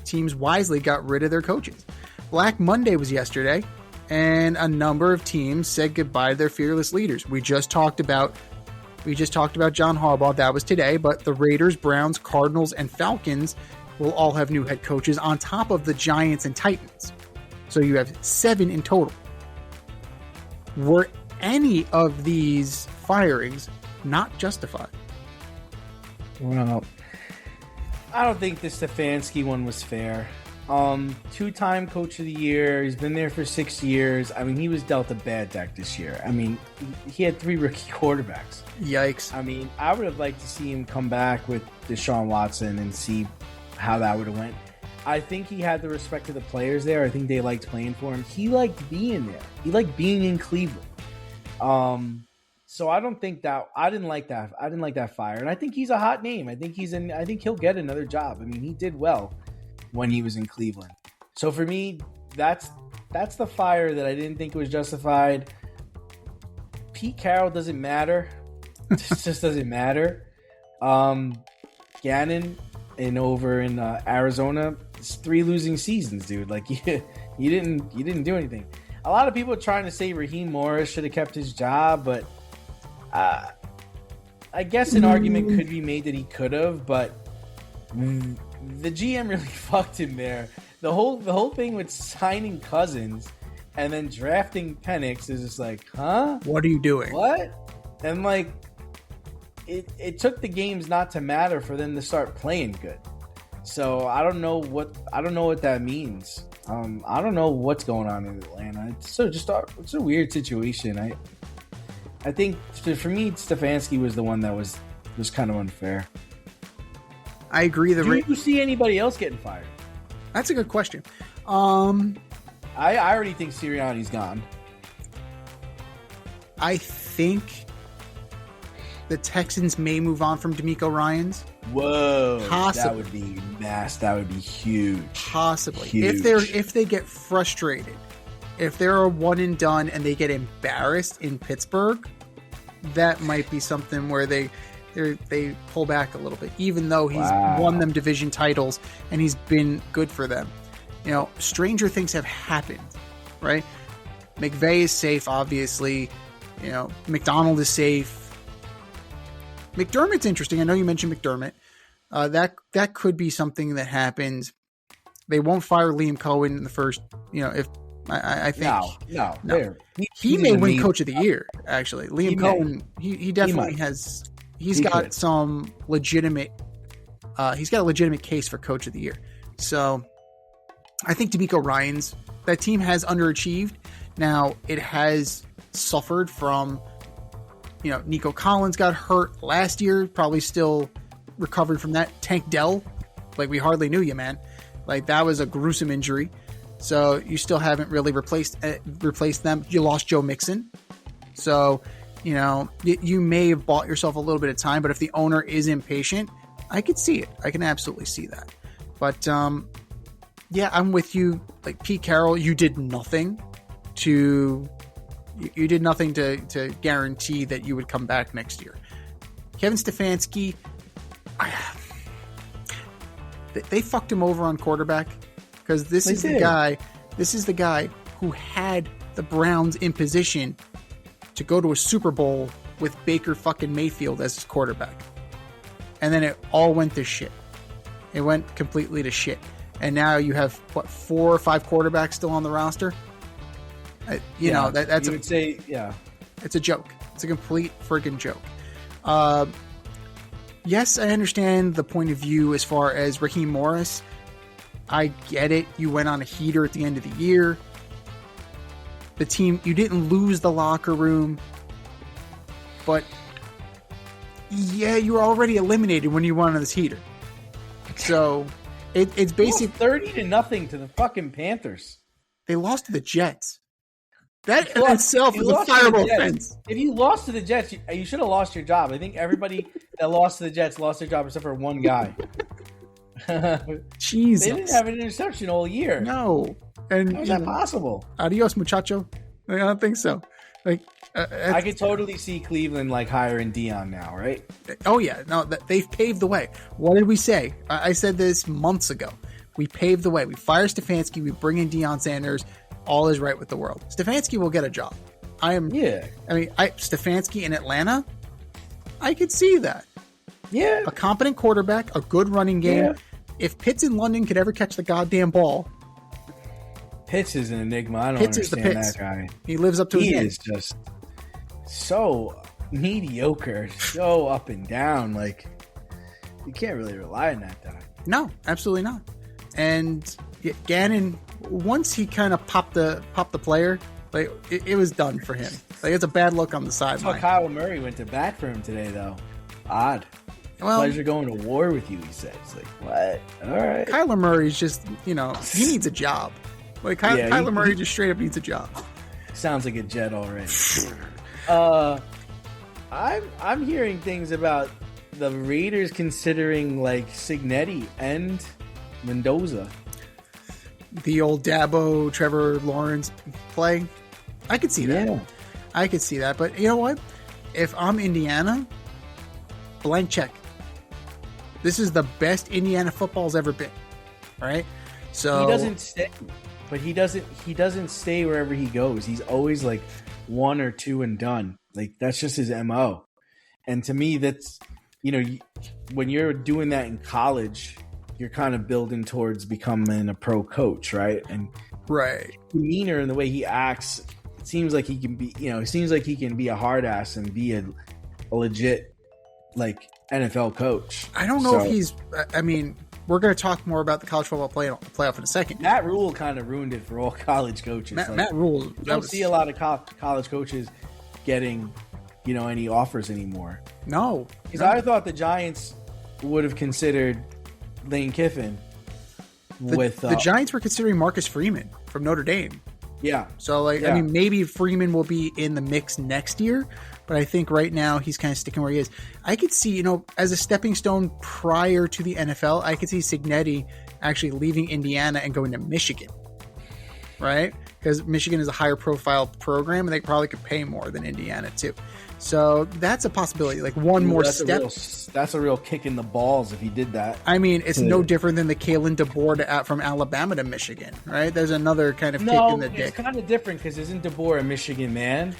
[SPEAKER 2] teams wisely got rid of their coaches. Black Monday was yesterday, and a number of teams said goodbye to their fearless leaders. We just talked about John Harbaugh. That was today, but the Raiders, Browns, Cardinals, and Falcons will all have new head coaches on top of the Giants and Titans. So you have 7 in total. Were any of these firings not justified?
[SPEAKER 1] Well, I don't think the Stefanski one was fair. 2-time coach of the year. He's been there for 6 years. I mean, he was dealt a bad deck this year. I mean, he had 3 rookie quarterbacks.
[SPEAKER 2] Yikes.
[SPEAKER 1] I mean, I would have liked to see him come back with Deshaun Watson and see how that would have went. I think he had the respect of the players there. I think they liked playing for him. He liked being there. He liked being in Cleveland. So I don't think that I didn't like that. I didn't like that fire. And I think he's a hot name. I think he'll get another job. I mean, he did well when he was in Cleveland. So for me, that's the fire that I didn't think was justified. Pete Carroll doesn't matter. It just doesn't matter. Gannon over in Arizona, it's 3 losing seasons, dude. Like you didn't do anything. A lot of people are trying to say Raheem Morris should have kept his job, but I guess an argument could be made that he could have, but the GM really fucked him there. The whole thing with signing Cousins and then drafting Penix is just like, huh?
[SPEAKER 2] What are you doing?
[SPEAKER 1] What? And like, it took the games not to matter for them to start playing good. So I don't know what that means. I don't know what's going on in Atlanta. It's a weird situation. I think for me, Stefanski was the one that was kind of unfair.
[SPEAKER 2] I agree.
[SPEAKER 1] Do you see anybody else getting fired?
[SPEAKER 2] That's a good question.
[SPEAKER 1] I already think Sirianni's gone.
[SPEAKER 2] I think the Texans may move on from DeMeco Ryans.
[SPEAKER 1] Whoa,
[SPEAKER 2] possibly.
[SPEAKER 1] That would be mass. That would be huge.
[SPEAKER 2] Possibly,
[SPEAKER 1] huge.
[SPEAKER 2] if they get frustrated, if they're a one and done and they get embarrassed in Pittsburgh, that might be something where they pull back a little bit, even though he's won them division titles and he's been good for them. You know, stranger things have happened, right? McVay is safe, obviously. You know, McDonald is safe. McDermott's interesting. I know you mentioned McDermott. That could be something that happens. They won't fire Liam Cohen in the first, you know, if I think
[SPEAKER 1] no.
[SPEAKER 2] He may win Coach of the Year, actually. Liam Cohen, he definitely has. He's got a legitimate case for Coach of the Year. So I think DeMeco Ryans, that team has underachieved. Now it has suffered from, you know, Nico Collins got hurt last year, probably still recovered from that. Tank Dell, like, we hardly knew you, man. Like, that was a gruesome injury. So you still haven't really replaced them. You lost Joe Mixon. So, you know, you may have bought yourself a little bit of time, but if the owner is impatient, I could see it. I can absolutely see that. But, yeah, I'm with you. Like, Pete Carroll, you did nothing to guarantee that you would come back next year. Kevin Stefanski, they fucked him over on quarterback. Because this is the guy who had the Browns in position to go to a Super Bowl with Baker fucking Mayfield as his quarterback. And then it all went to shit. It went completely to shit. And now you have, 4 or 5 quarterbacks still on the roster? You know, that's
[SPEAKER 1] you would say, yeah.
[SPEAKER 2] It's a joke. It's a complete friggin' joke. Yes, I understand the point of view as far as Raheem Morris. I get it. You went on a heater at the end of the year. The team, you didn't lose the locker room. But, yeah, you were already eliminated when you went on this heater. So, it's basically
[SPEAKER 1] 30-0 to the fucking Panthers.
[SPEAKER 2] They lost to the Jets. That in itself is a fireable offense.
[SPEAKER 1] If you lost to the Jets, you should have lost your job. I think everybody that lost to the Jets lost their job except for one guy.
[SPEAKER 2] Jesus.
[SPEAKER 1] They didn't have an interception all year.
[SPEAKER 2] No. And
[SPEAKER 1] how is that possible?
[SPEAKER 2] Adios, muchacho. I don't think so. Like,
[SPEAKER 1] I could totally see Cleveland like hiring Dion now, right?
[SPEAKER 2] Oh yeah, no, they've paved the way. What did we say? I said this months ago. We paved the way. We fire Stefanski. We bring in Deion Sanders. All is right with the world. Stefanski will get a job. Stefanski in Atlanta, I could see that.
[SPEAKER 1] Yeah.
[SPEAKER 2] A competent quarterback, a good running game. Yeah. If Pitts in London could ever catch the goddamn ball.
[SPEAKER 1] Pitts is an enigma. I don't understand that guy.
[SPEAKER 2] He lives up to his name.
[SPEAKER 1] He is just so mediocre, so up and down. Like, you can't really rely on that guy.
[SPEAKER 2] No, absolutely not. And Gannon, once he kind of popped the player, like it was done for him. Like, it's a bad look on the sideline.
[SPEAKER 1] Kyle Murray went to bat for him today, though. Odd. Well, pleasure going to war with you, he said. It's like, what? All right.
[SPEAKER 2] Kyler Murray's just, he needs a job. Like, Kyler Murray just straight up needs a job.
[SPEAKER 1] Sounds like a Jet already. I'm hearing things about the Raiders considering like Cignetti and Mendoza.
[SPEAKER 2] The old Dabo, Trevor Lawrence play. I could see that.
[SPEAKER 1] Yeah.
[SPEAKER 2] I could see that. But you know what? If I'm Indiana, blank check. This is the best Indiana football's ever been. Right? So
[SPEAKER 1] he doesn't stay, but he doesn't stay wherever he goes. He's always like 1 or 2 and done. Like, that's just his MO. And to me, that's, when you're doing that in college, you're kind of building towards becoming a pro coach, right? And
[SPEAKER 2] right,
[SPEAKER 1] demeanor and the way he acts, it seems like he can be, it seems like he can be a hard ass and be a legit like NFL coach.
[SPEAKER 2] I don't know if he's. I mean, we're going to talk more about the college football playoff in a second.
[SPEAKER 1] Matt Rule kind of ruined it for all college coaches.
[SPEAKER 2] Matt Rule.
[SPEAKER 1] You don't see a lot of college coaches getting, any offers anymore.
[SPEAKER 2] No,
[SPEAKER 1] because I thought the Giants would have considered Lane Kiffin.
[SPEAKER 2] The Giants were considering Marcus Freeman from Notre Dame.
[SPEAKER 1] Yeah.
[SPEAKER 2] So, I mean, maybe Freeman will be in the mix next year, but I think right now he's kind of sticking where he is. I could see, as a stepping stone prior to the NFL, I could see Cignetti actually leaving Indiana and going to Michigan, right? because Michigan is a higher profile program, and they probably could pay more than Indiana too. So that's a possibility. Like one more step.
[SPEAKER 1] That's a real kick in the balls if he did that.
[SPEAKER 2] I mean, it's no different than the Kalen DeBoer from Alabama to Michigan, right? There's another kind of kick in the dick.
[SPEAKER 1] It's kind of different because isn't DeBoer a Michigan man?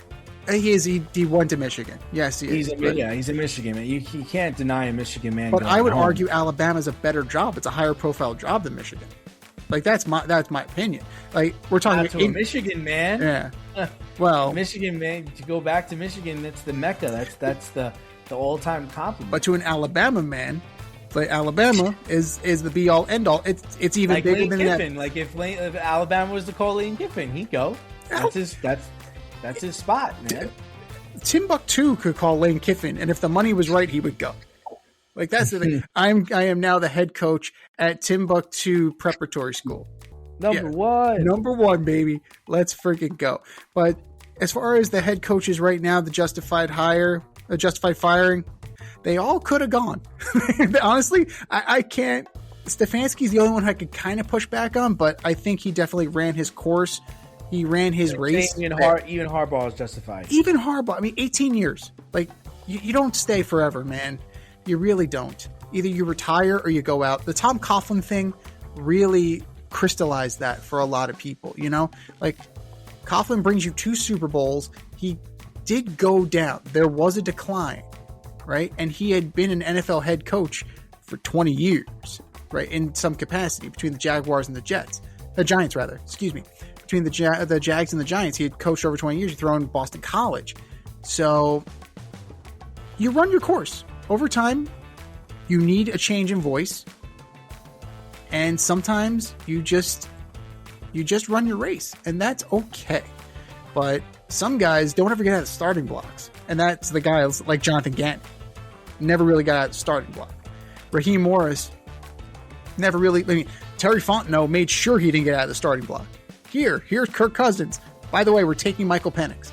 [SPEAKER 2] He is. He went to Michigan. Yes, he is.
[SPEAKER 1] He's a Michigan man. You can't deny a Michigan man.
[SPEAKER 2] But I would argue Alabama's a better job. It's a higher profile job than Michigan. Like that's my opinion. Like we're talking
[SPEAKER 1] to a Michigan man.
[SPEAKER 2] Yeah. Well,
[SPEAKER 1] Michigan man. To go back to Michigan, that's the mecca. That's the all-time compliment.
[SPEAKER 2] But to an Alabama man, like Alabama is the be all end all. It's even
[SPEAKER 1] like
[SPEAKER 2] bigger
[SPEAKER 1] Lane
[SPEAKER 2] than
[SPEAKER 1] Kiffin.
[SPEAKER 2] that.
[SPEAKER 1] Like if Alabama was to call Lane Kiffin, he'd go. That's his spot, man.
[SPEAKER 2] Timbuktu could call Lane Kiffin, and if the money was right, he would go. Like that's the thing. I am now the head coach at Timbuktu Preparatory School.
[SPEAKER 1] Number one,
[SPEAKER 2] baby. Let's freaking go. But as far as the head coaches right now, the justified firing, they all could have gone. Honestly, I can't. Stefanski's the only one I could kind of push back on, but I think he definitely ran his course. He ran his race.
[SPEAKER 1] Even Harbaugh is justified.
[SPEAKER 2] Even Harbaugh. I mean, 18 years. Like, you don't stay forever, man. You really don't. Either you retire or you go out. The Tom Coughlin thing really crystallized that for a lot of people, you know? Like, Coughlin brings you 2 Super Bowls. He did go down. There was a decline, right? And he had been an NFL head coach for 20 years, right? In some capacity between the Jaguars and the Giants, excuse me. Between the Jags and the Giants, he had coached over 20 years. He threw in Boston College. So you run your course. Over time, you need a change in voice. And sometimes you just run your race. And that's okay. But some guys don't ever get out of the starting blocks. And that's the guys like Jonathan Gannon. Never really got out of the starting block. Raheem Morris never really... I mean, Terry Fontenot made sure he didn't get out of the starting block. Here's Kirk Cousins. By the way, we're taking Michael Penix.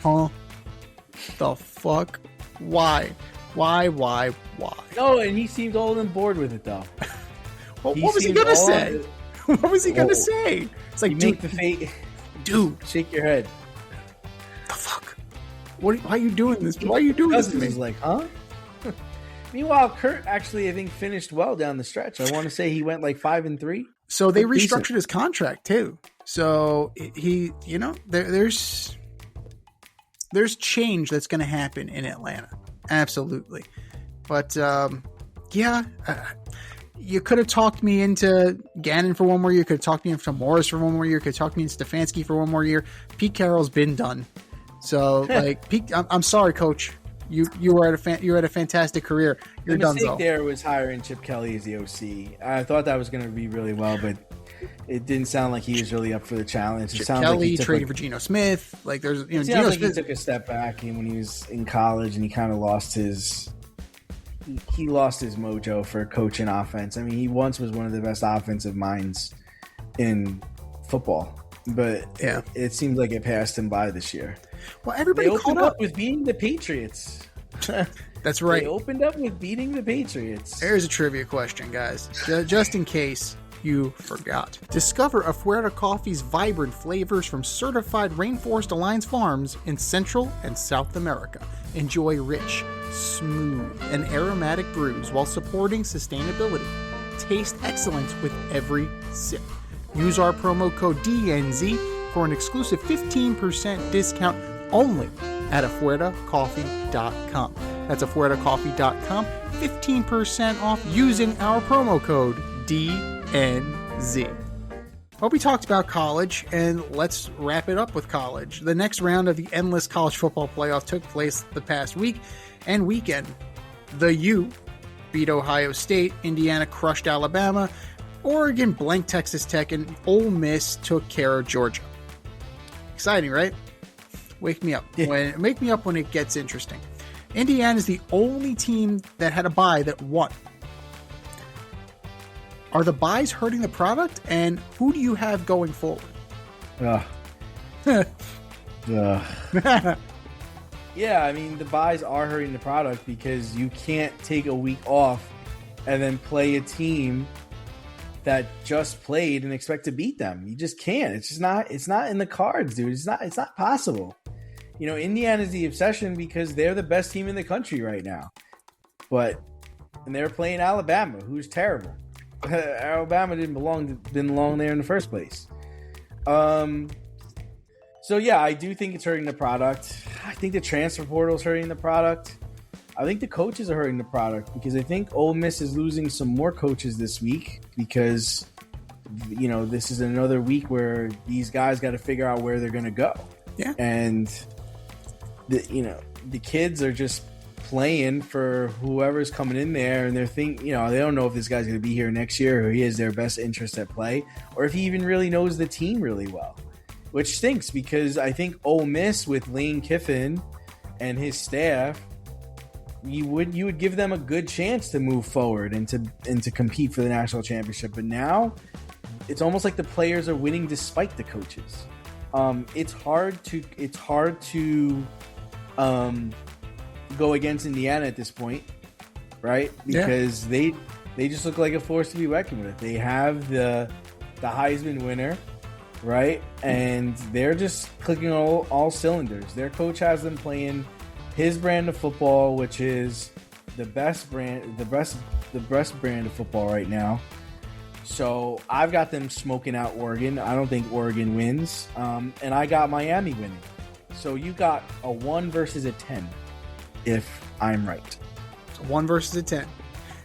[SPEAKER 2] Huh? The fuck? Why?
[SPEAKER 1] No, and he seemed all on board with it, though.
[SPEAKER 2] Well, what was he gonna say? What was he gonna say? It's like, dude,
[SPEAKER 1] shake your head.
[SPEAKER 2] The fuck? Why are you doing this? Why are you doing this to me?
[SPEAKER 1] He's like, huh? Meanwhile, Kurt actually, I think, finished well down the stretch. I want to say he went like 5-3.
[SPEAKER 2] So they restructured his contract too. So he, you know, there's change that's going to happen in Atlanta. Absolutely. But you could have talked me into Gannon for one more year. You could have talked me into Morris for one more year. You could have talked me into Stefanski for one more year. Pete Carroll's been done. So like, Pete, I'm sorry, Coach. You were at a fantastic career. You're done. The mistake
[SPEAKER 1] there was hiring Chip Kelly as the OC. I thought that was going to be really well, but it didn't sound like he was really up for the challenge.Ip
[SPEAKER 2] Kelly trading for Geno Smith. Like there's, you know, Geno Smith.
[SPEAKER 1] He took a step back when he was in college, and he kind of lost his mojo for coaching offense. I mean, he once was one of the best offensive minds in football, but
[SPEAKER 2] yeah,
[SPEAKER 1] it seems like it passed him by this year.
[SPEAKER 2] Well, everybody
[SPEAKER 1] opened up with beating the Patriots.
[SPEAKER 2] That's right.
[SPEAKER 1] They opened up with beating the Patriots.
[SPEAKER 2] There's a trivia question, guys. Just in case you forgot. Discover Afuera Coffee's vibrant flavors from certified Rainforest Alliance farms in Central and South America. Enjoy rich, smooth, and aromatic brews while supporting sustainability. Taste excellence with every sip. Use our promo code DNZ for an exclusive 15% discount only at afueracoffee.com. That's afueracoffee.com. 15% off using our promo code DNZ. Well, we talked about college, and let's wrap it up with college. The next round of the endless college football playoff took place the past week and weekend. The U beat Ohio State, Indiana crushed Alabama, Oregon blanked Texas Tech, and Ole Miss took care of Georgia. Exciting, right? Wake me up. Make me up when it gets interesting. Indiana is the only team that had a bye that won. Are the buys hurting the product, and who do you have going forward?
[SPEAKER 1] Yeah, I mean, the buys are hurting the product because you can't take a week off and then play a team that just played and expect to beat them. You just can't. It's just not. It's not in the cards, dude. It's not possible. You know, Indiana's the obsession because they're the best team in the country right now. And they're playing Alabama, who's terrible. Alabama didn't belong there in the first place. So yeah, I do think it's hurting the product. I think the transfer portal is hurting the product. I think the coaches are hurting the product because I think Ole Miss is losing some more coaches this week because, you know, this is another week where these guys got to figure out where they're going to go.
[SPEAKER 2] Yeah.
[SPEAKER 1] And the kids are just playing for whoever's coming in there, and they don't know if this guy's going to be here next year or he has their best interest at play or if he even really knows the team really well, which stinks because I think Ole Miss with Lane Kiffin and his staff, you would give them a good chance to move forward and to compete for the national championship. But now it's almost like the players are winning despite the coaches. It's hard to go against Indiana at this point, right? Because they just look like a force to be reckoned with. They have the Heisman winner, right? And they're just clicking all cylinders. Their coach has them playing his brand of football, which is the best brand of football right now. So I've got them smoking out Oregon. I don't think Oregon wins. And I got Miami winning. So you got a 1 versus a 10, if I'm right.
[SPEAKER 2] 1 versus a 10.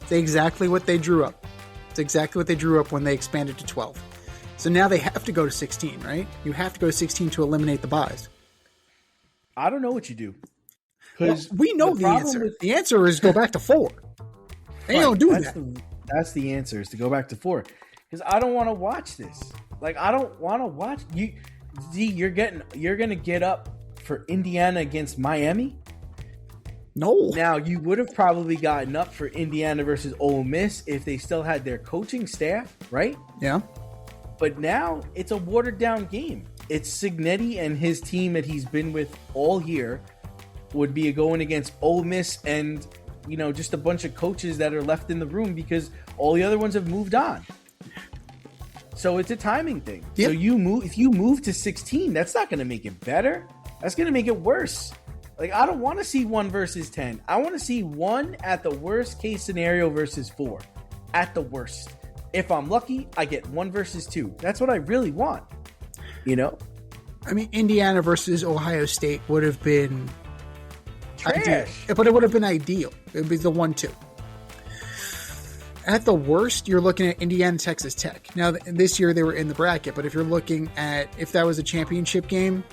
[SPEAKER 2] It's exactly what they drew up. It's exactly what they drew up when they expanded to 12. So now they have to go to 16, right? You have to go to 16 to eliminate the buys.
[SPEAKER 1] I don't know what you do.
[SPEAKER 2] Well, we know the answer. The answer is go back to 4. They don't do that.
[SPEAKER 1] That's the answer, is to go back to 4. Because I don't want to watch this. Like, I don't want to watch you. Z, you're gonna get up for Indiana against Miami?
[SPEAKER 2] No.
[SPEAKER 1] Now, you would have probably gotten up for Indiana versus Ole Miss if they still had their coaching staff, right?
[SPEAKER 2] Yeah.
[SPEAKER 1] But now it's a watered down game. It's Cignetti and his team that he's been with all year would be going against Ole Miss and, you know, just a bunch of coaches that are left in the room because all the other ones have moved on. So it's a timing thing. Yep. So if you move to 16, that's not going to make it better. That's going to make it worse. Like, I don't want to see 1 versus 10. I want to see 1 at the worst case scenario versus 4 at the worst. If I'm lucky, I get 1 versus 2. That's what I really want. You know?
[SPEAKER 2] I mean, Indiana versus Ohio State would have been
[SPEAKER 1] trash.
[SPEAKER 2] Ideal. But it would have been ideal. It would be the 1-2. At the worst, you're looking at Indiana, Texas Tech. Now, this year they were in the bracket, but if you're looking at if that was a championship game,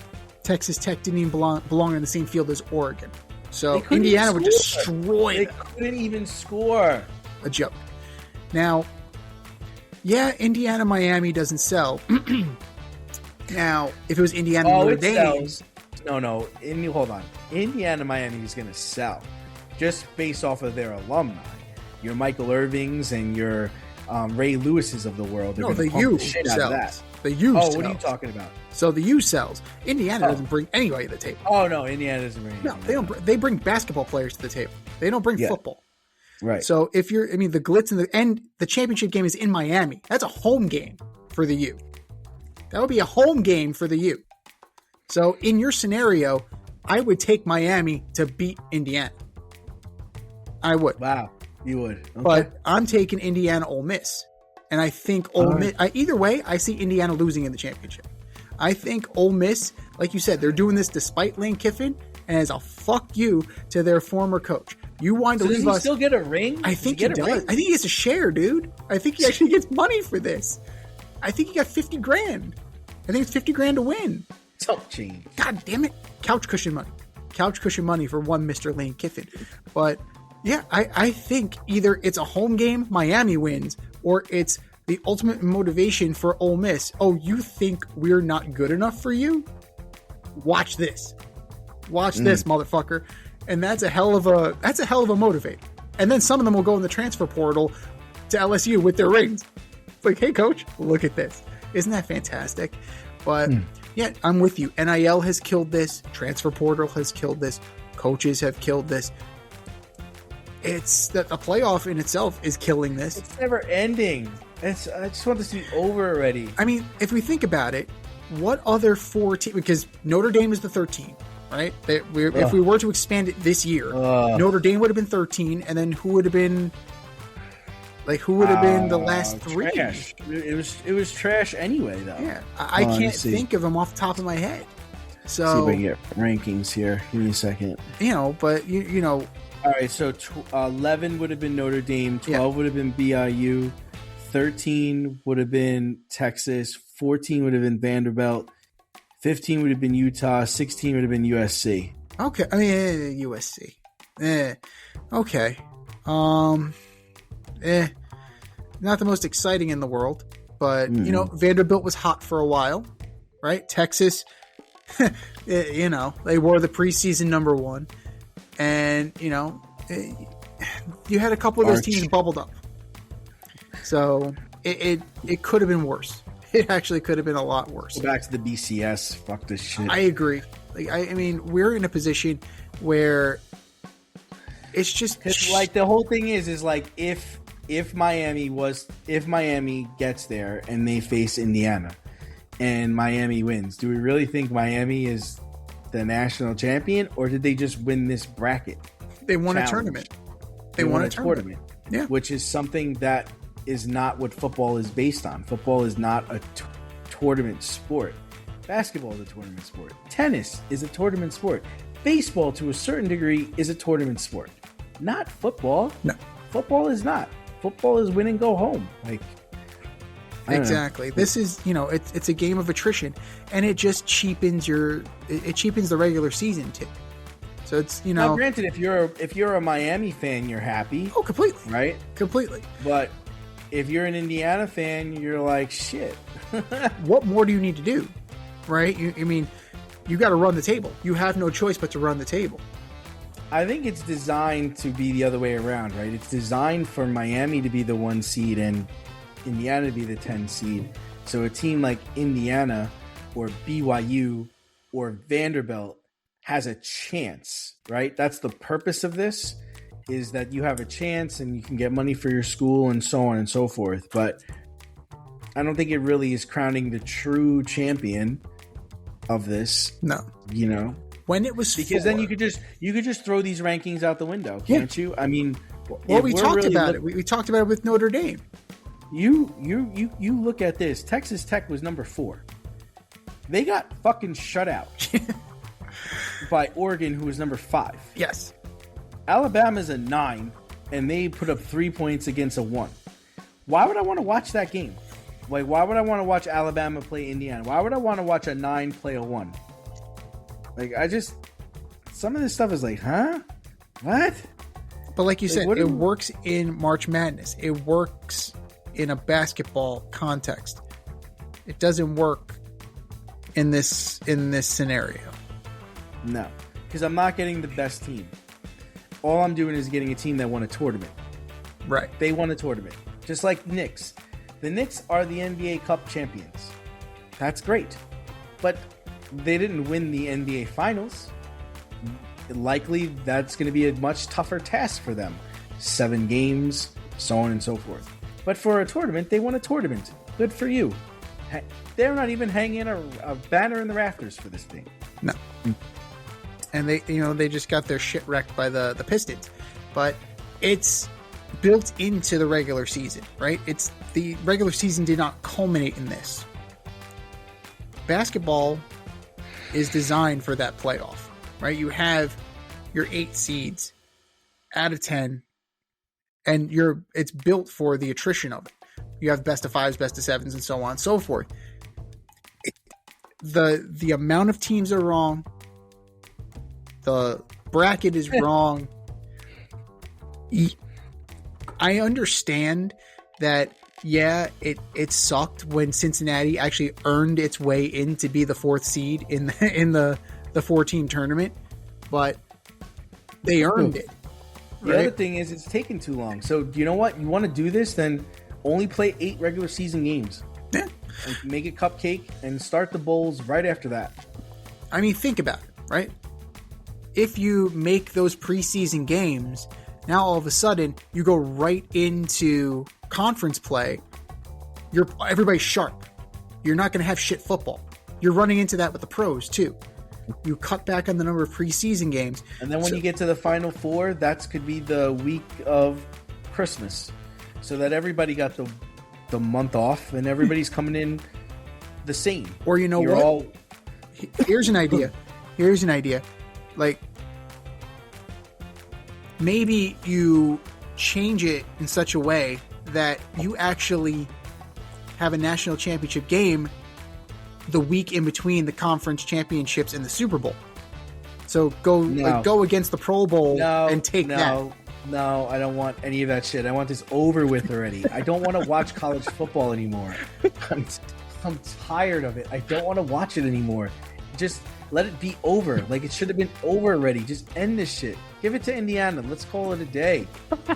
[SPEAKER 2] Texas Tech didn't even belong in the same field as Oregon. So Indiana would destroy them.
[SPEAKER 1] They couldn't even score.
[SPEAKER 2] A joke. Now, yeah, Indiana, Miami doesn't sell. Now, if it was Indiana, Notre Dame.
[SPEAKER 1] No. Hold on. Indiana, Miami is going to sell just based off of their alumni. Your Michael Irvings and your Ray Lewises of the world.
[SPEAKER 2] No, the U sells. The U sells.
[SPEAKER 1] What are you talking about?
[SPEAKER 2] So the U sells. Indiana doesn't bring anybody to the table.
[SPEAKER 1] Oh, no, Indiana doesn't bring anybody.
[SPEAKER 2] No, they don't. They bring basketball players to the table. They don't bring football.
[SPEAKER 1] Right.
[SPEAKER 2] So if the glitz and the championship game is in Miami. That's a home game for the U. That would be a home game for the U. So in your scenario, I would take Miami to beat Indiana. I would.
[SPEAKER 1] Wow. You would. Okay.
[SPEAKER 2] But I'm taking Indiana Ole Miss. And I think Ole Miss, either way, I see Indiana losing in the championship. I think Ole Miss, like you said, they're doing this despite Lane Kiffin and as a fuck you to their former coach. You wanted to leave us.
[SPEAKER 1] Does he still get a ring?
[SPEAKER 2] I think he does. I think he gets a share, dude. I think he actually gets money for this. I think he got $50,000. I think it's $50,000 to win.
[SPEAKER 1] Don't change.
[SPEAKER 2] God damn it. Couch cushion money. Couch cushion money for one Mr. Lane Kiffin. But yeah, I think either it's a home game, Miami wins, or it's the ultimate motivation for Ole Miss. Oh, you think we're not good enough for you? Watch this. Watch this, motherfucker. And that's a hell of a motivate. And then some of them will go in the transfer portal to LSU with their rings. It's like, hey coach, look at this. Isn't that fantastic? But yeah, I'm with you. NIL has killed this. Transfer portal has killed this. Coaches have killed this. It's that the playoff in itself is killing this.
[SPEAKER 1] It's never ending. I just want this to be over already.
[SPEAKER 2] I mean, if we think about it, what other 4 teams? Because Notre Dame is the 13, right? If we were to expand it this year, Notre Dame would have been 13, and then who would have been? Like, who would have been the last 3?
[SPEAKER 1] Trash. It was trash anyway, though.
[SPEAKER 2] Yeah, I can't think of them off the top of my head. So
[SPEAKER 1] see if I can get rankings here. Give me a second.
[SPEAKER 2] But you know.
[SPEAKER 1] All right, so 11 would have been Notre Dame, 12 would have been BYU, 13 would have been Texas, 14 would have been Vanderbilt, 15 would have been Utah, 16 would have been USC.
[SPEAKER 2] Okay, I mean USC. Okay. Not the most exciting in the world, but Vanderbilt was hot for a while, right? Texas, they were the preseason number 1, and you had a couple of those teams bubbled up, so it could have been worse. It actually could have been a lot worse.
[SPEAKER 1] Go back to the BCS. Fuck this shit.
[SPEAKER 2] I agree. Like I mean, we're in a position where it's just
[SPEAKER 1] like the whole thing is like if Miami gets there and they face Indiana and Miami wins, do we really think Miami is the national champion, or did they just win this bracket?
[SPEAKER 2] They won a tournament. They won a tournament. Yeah, which
[SPEAKER 1] is something that is not what football is based on. Football is not a tournament sport. Basketball is a tournament sport. Tennis is a tournament sport. Baseball, to a certain degree, is a tournament sport. Not football. No, football is not. Football is win and go home. Like
[SPEAKER 2] exactly. This is it's a game of attrition, and it just cheapens the regular season too. So it's
[SPEAKER 1] Now, granted, if you're a Miami fan, you're happy.
[SPEAKER 2] Oh, completely.
[SPEAKER 1] Right?
[SPEAKER 2] Completely.
[SPEAKER 1] But if you're an Indiana fan, you're like, shit.
[SPEAKER 2] What more do you need to do? Right? You got to run the table. You have no choice but to run the table.
[SPEAKER 1] I think it's designed to be the other way around, right? It's designed for Miami to be the 1 seed and Indiana to be the 10 seed. So a team like Indiana or BYU or Vanderbilt has a chance, right? That's the purpose of this, is that you have a chance and you can get money for your school and so on and so forth. But I don't think it really is crowning the true champion of this.
[SPEAKER 2] No. When it was
[SPEAKER 1] because then you could just throw these rankings out the window, can't you? I mean,
[SPEAKER 2] we talked about it. We talked about it with Notre Dame.
[SPEAKER 1] You look at this. Texas Tech was number 4. They got fucking shut out by Oregon, who was number 5.
[SPEAKER 2] Yes.
[SPEAKER 1] Alabama's a 9, and they put up 3 points against a 1. Why would I want to watch that game? Like, why would I want to watch Alabama play Indiana? Why would I want to watch a 9 play a 1? Like, some of this stuff is like, huh? What?
[SPEAKER 2] But like you said, it works in March Madness. It works in a basketball context. It doesn't work in this scenario.
[SPEAKER 1] No, because I'm not getting the best team. All I'm doing is getting a team that won a tournament.
[SPEAKER 2] Right.
[SPEAKER 1] They won a tournament. Just like Knicks. The Knicks are the NBA Cup champions. That's great. But they didn't win the NBA Finals. Likely, that's going to be a much tougher task for them. 7 games, so on and so forth. But for a tournament, they won a tournament. Good for you. They're not even hanging a banner in the rafters for this thing.
[SPEAKER 2] No. And they just got their shit wrecked by the Pistons. But it's built into the regular season, right? It's the regular season did not culminate in this. Basketball is designed for that playoff, right? You have your 8 seeds out of 10, and it's built for the attrition of it. You have best of 5s, best of 7s, and so on and so forth. The amount of teams are wrong. The bracket is wrong. I understand that, yeah, it sucked when Cincinnati actually earned its way in to be the 4th seed in the 4-team tournament, but they earned it.
[SPEAKER 1] The other thing is it's taken too long. So you know what? You want to do this, then only play 8 regular season games.
[SPEAKER 2] Yeah.
[SPEAKER 1] And make it cupcake and start the bowls right after that.
[SPEAKER 2] I mean, think about it, right? If you make those preseason games, now all of a sudden you go right into conference play everybody's sharp. You're not going to have shit football. You're running into that with the pros too. You cut back on the number of preseason games.
[SPEAKER 1] And then when you get to the Final Four, that could be the week of Christmas. So that everybody got the month off and everybody's coming in the same.
[SPEAKER 2] Or you know what? Here's an idea. Like, maybe you change it in such a way that you actually have a national championship game the week in between the conference championships and the Super Bowl. So go against the Pro Bowl and take that.
[SPEAKER 1] No, I don't want any of that shit. I want this over with already. I don't want to watch college football anymore. I'm tired of it. I don't want to watch it anymore. Just let it be over. Like, it should have been over already. Just end this shit. Give it to Indiana. Let's call it a day.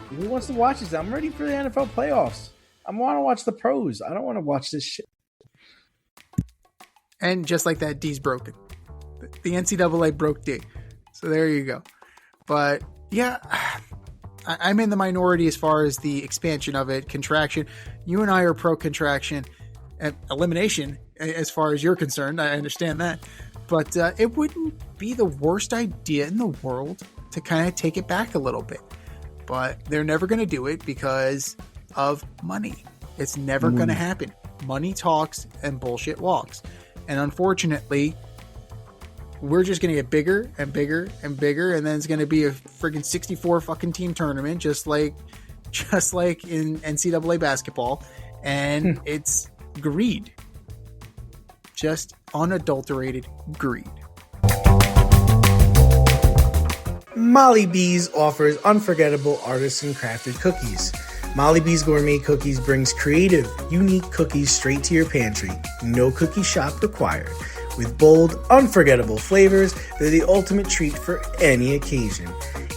[SPEAKER 1] Who wants to watch this? I'm ready for the NFL playoffs. I want to watch the pros. I don't want to watch this shit.
[SPEAKER 2] And just like that, D's broken. The NCAA broke D. So there you go. But yeah, I'm in the minority as far as the expansion of it. Contraction. You and I are pro contraction and elimination as far as you're concerned. I understand that. But it wouldn't be the worst idea in the world to kind of take it back a little bit. But they're never going to do it because of money. It's never going to happen. Money talks and bullshit walks. And unfortunately, we're just going to get bigger and bigger and bigger. And then it's going to be a friggin' 64 fucking team tournament, just like in NCAA basketball. And it's greed. Just unadulterated greed.
[SPEAKER 6] Molly Bees offers unforgettable artisan crafted cookies. Molly Bees Gourmet Cookies brings creative, unique cookies straight to your pantry. No cookie shop required. With bold, unforgettable flavors, they're the ultimate treat for any occasion.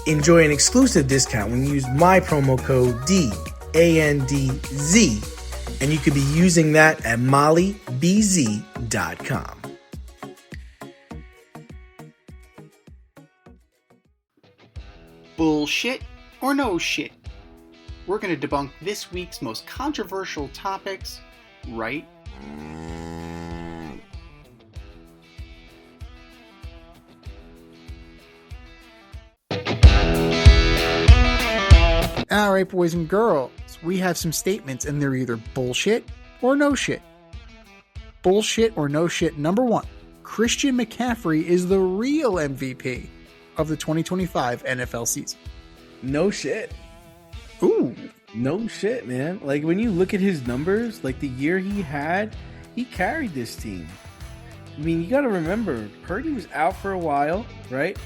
[SPEAKER 6] Enjoy an exclusive discount when you use my promo code DANDZ, and you could be using that at mollybz.com.
[SPEAKER 2] Bullshit or no shit? We're going to debunk this week's most controversial topics right All right, boys and girls, we have some statements and they're either bullshit or no shit. Bullshit or no shit. Number one, Christian McCaffrey is the real MVP of the 2025 NFL season.
[SPEAKER 1] No shit.
[SPEAKER 2] Ooh.
[SPEAKER 1] No shit, man. Like, when you look at his numbers, like the year he had, he carried this team. I mean, you got to remember, Purdy was out for a while, right?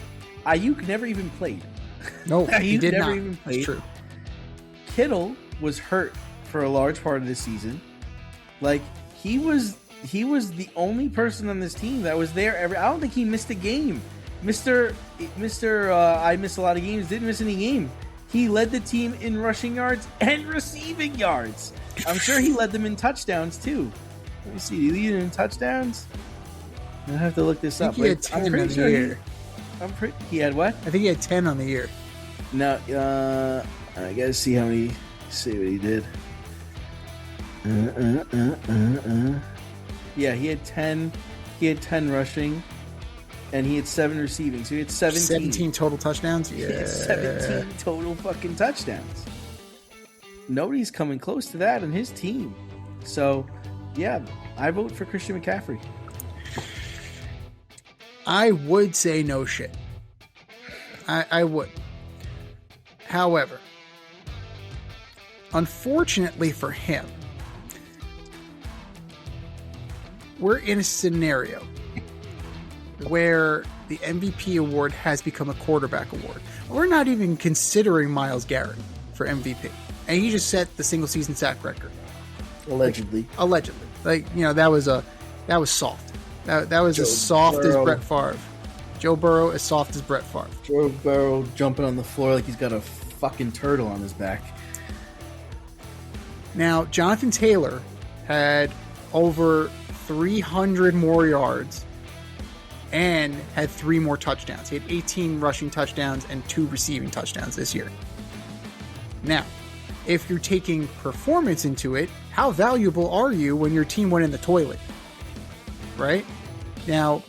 [SPEAKER 1] Ayuk never even played.
[SPEAKER 2] No, he did
[SPEAKER 1] never
[SPEAKER 2] not.
[SPEAKER 1] even played.
[SPEAKER 2] That's true.
[SPEAKER 1] Kittle was hurt for a large part of the season. Like, he was the only person on this team that was there I don't think he missed a game. Mr. I miss a lot of games, didn't miss any game. He led the team in rushing yards and receiving yards. I'm sure he led them in touchdowns too. Let me see. Did he lead them in touchdowns? I have to look this up.
[SPEAKER 2] He had 10 on the year.
[SPEAKER 1] He had what?
[SPEAKER 2] I think he had 10 on the year.
[SPEAKER 1] No, I gotta see how many. See what he did. Yeah, he had 10. He had 10 rushing, and he had 7 receiving. So he had 17.
[SPEAKER 2] 17 total touchdowns. Yeah,
[SPEAKER 1] he had 17 total fucking touchdowns. Nobody's coming close to that on his team. So, yeah, I vote for Christian McCaffrey.
[SPEAKER 2] I would say no shit. I would. However, unfortunately for him, we're in a scenario where the MVP award has become a quarterback award. We're not even considering Myles Garrett for MVP. And he just set the single season sack record.
[SPEAKER 1] Allegedly.
[SPEAKER 2] Like, you know, that was soft. That was as soft as Brett Favre. Joe Burrow as soft as Brett Favre.
[SPEAKER 1] Joe Burrow jumping on the floor like he's got a fucking turtle on his back.
[SPEAKER 2] Now, Jonathan Taylor had over 300 more yards and had 3 more touchdowns. He had 18 rushing touchdowns and 2 receiving touchdowns this year. Now, if you're taking performance into it, how valuable are you when your team went in the toilet? Right? Now,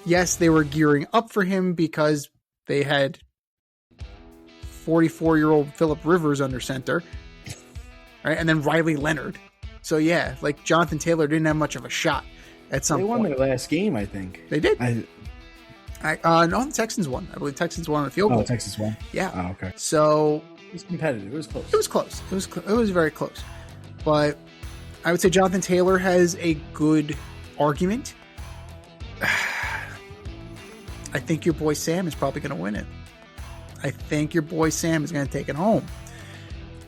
[SPEAKER 2] yes, they were gearing up for him because they had 44-year-old Phillip Rivers under center, right? And then Riley Leonard. So yeah, like Jonathan Taylor didn't have much of a shot at some point.
[SPEAKER 1] They won their last game, I think.
[SPEAKER 2] They did. No, the Texans won. I believe Texans won on a field goal.
[SPEAKER 1] Oh, Texas won?
[SPEAKER 2] Yeah.
[SPEAKER 1] Oh, okay.
[SPEAKER 2] So
[SPEAKER 1] it was competitive. It was close.
[SPEAKER 2] It was close. It was very close. But I would say Jonathan Taylor has a good argument. I think your boy Sam is probably going to win it. I think your boy Sam is going to take it home.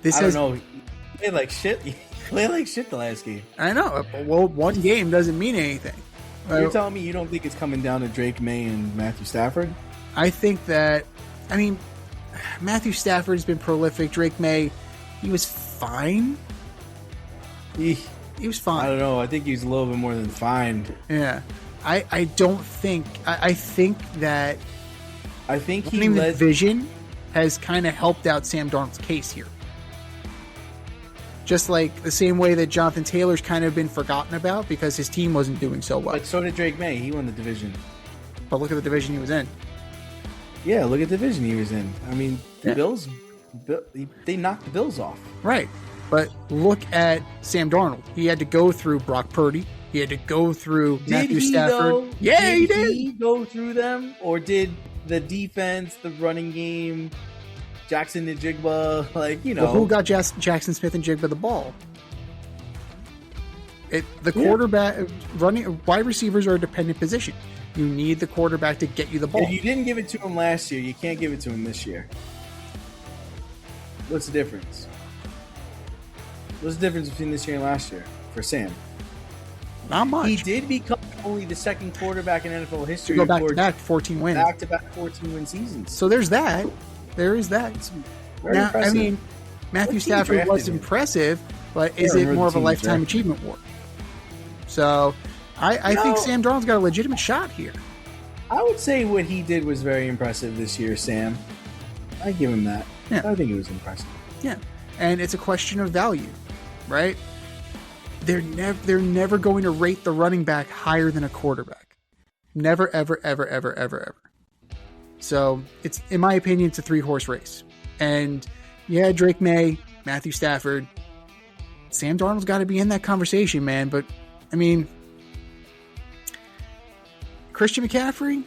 [SPEAKER 1] I don't know. He played like shit. He played like shit the last game.
[SPEAKER 2] I know. Well, one game doesn't mean anything.
[SPEAKER 1] You're telling me you don't think it's coming down to Drake May and Matthew Stafford?
[SPEAKER 2] I think that, I mean, Matthew Stafford's been prolific. Drake May, he was fine. He was fine.
[SPEAKER 1] I don't know. I think he's a little bit more than fine.
[SPEAKER 2] Yeah. I don't think... I think that...
[SPEAKER 1] I think
[SPEAKER 2] he led... Vision has kind of helped out Sam Darnold's case here. Just like the same way that Jonathan Taylor's kind of been forgotten about because his team wasn't doing so well.
[SPEAKER 1] But so did Drake May. He won the division.
[SPEAKER 2] But look at the division he was in.
[SPEAKER 1] Yeah, look at the division he was in. I mean, the Bills, they knocked the Bills off.
[SPEAKER 2] Right. But look at Sam Darnold. He had to go through Brock Purdy. He had to go through Matthew Stafford.
[SPEAKER 1] Though?
[SPEAKER 2] Yeah, he did.
[SPEAKER 1] Did he go through them? Or did the defense, the running game, Jackson and Jigba, like, you know.
[SPEAKER 2] Well, who got Jackson Smith and Jigba the ball? Quarterback, wide receivers are a dependent position. You need the quarterback to get you the ball.
[SPEAKER 1] If you didn't give it to him last year, you can't give it to him this year. What's the difference? What's the difference between this year and last year for Sam?
[SPEAKER 2] Not much.
[SPEAKER 1] He did become only the second quarterback in NFL history
[SPEAKER 2] to go back-to-back 14 wins.
[SPEAKER 1] Back-to-back 14-win seasons.
[SPEAKER 2] So there's that. There is that. Now, I mean, Matthew Stafford was impressive, but is it more of a lifetime achievement award? So I think Sam Darnold's got a legitimate shot here.
[SPEAKER 1] I would say what he did was very impressive this year, Sam. I give him that.
[SPEAKER 2] Yeah.
[SPEAKER 1] I think it was impressive.
[SPEAKER 2] Yeah. And it's a question of value, right? They're never going to rate the running back higher than a quarterback. Never, ever, ever, ever, ever, ever. So it's, in my opinion, it's a 3-horse race. And yeah, Drake May, Matthew Stafford, Sam Darnold's got to be in that conversation, man. But I mean, Christian McCaffrey,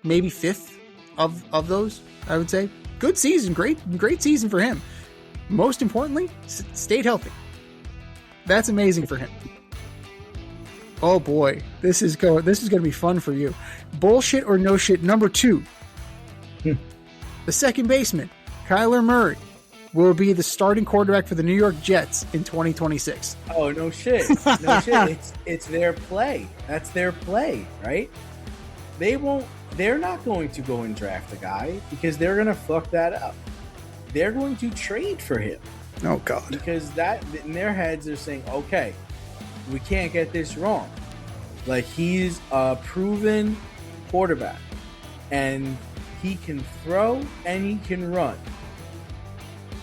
[SPEAKER 2] maybe 5th of those, I would say. Good season, great season for him. Most importantly, stayed healthy. That's amazing for him. Oh boy, this is going to be fun for you. Bullshit or no shit number 2. The second baseman, Kyler Murray, will be the starting quarterback for the New York Jets in 2026.
[SPEAKER 1] Oh, no shit. No shit. It's their play. That's their play, right? They're not going to go and draft a guy because they're going to fuck that up. They're going to trade for him.
[SPEAKER 2] Oh, God.
[SPEAKER 1] Because that, in their heads, they're saying, okay, we can't get this wrong. Like, he's a proven quarterback. And he can throw and he can run.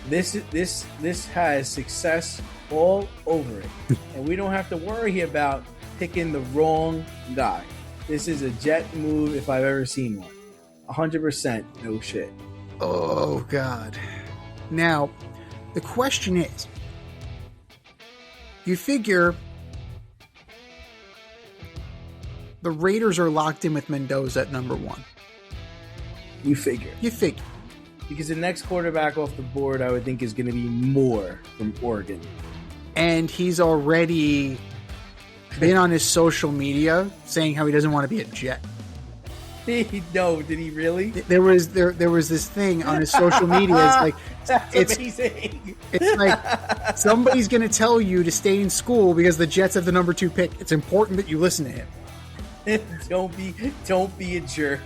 [SPEAKER 1] This has success all over it. And we don't have to worry about picking the wrong guy. This is a Jet move if I've ever seen one. 100% no shit.
[SPEAKER 2] Oh, God. Now, the question is, you figure the Raiders are locked in with Mendoza at number 1.
[SPEAKER 1] You figure. Because the next quarterback off the board, I would think, is going to be Moore from Oregon.
[SPEAKER 2] And he's already been on his social media saying how he doesn't want to be a Jet.
[SPEAKER 1] No, did he really?
[SPEAKER 2] There was this thing on his social media. It's
[SPEAKER 1] amazing.
[SPEAKER 2] It's like somebody's going to tell you to stay in school because the Jets have the number 2 pick. It's important that you listen to him.
[SPEAKER 1] Don't be a jerk.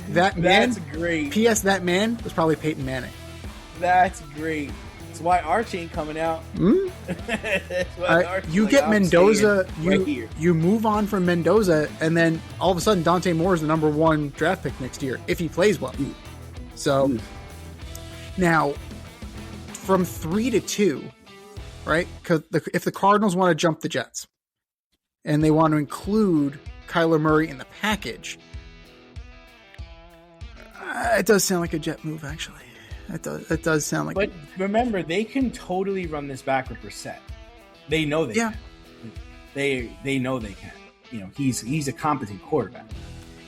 [SPEAKER 2] That's
[SPEAKER 1] great.
[SPEAKER 2] P.S. That man was probably Peyton Manning.
[SPEAKER 1] That's great. That's why Arch ain't coming out.
[SPEAKER 2] You get Mendoza. You move on from Mendoza, and then all of a sudden Dante Moore is the number 1 draft pick next year if he plays well. So Now, from 3-2, right? Because if the Cardinals want to jump the Jets and they want to include Kyler Murray in the package, it does sound like a Jet move, actually. It does sound like.
[SPEAKER 1] But remember, they can totally run this back with Brissett. They know they can. They know they can. You know, he's a competent quarterback,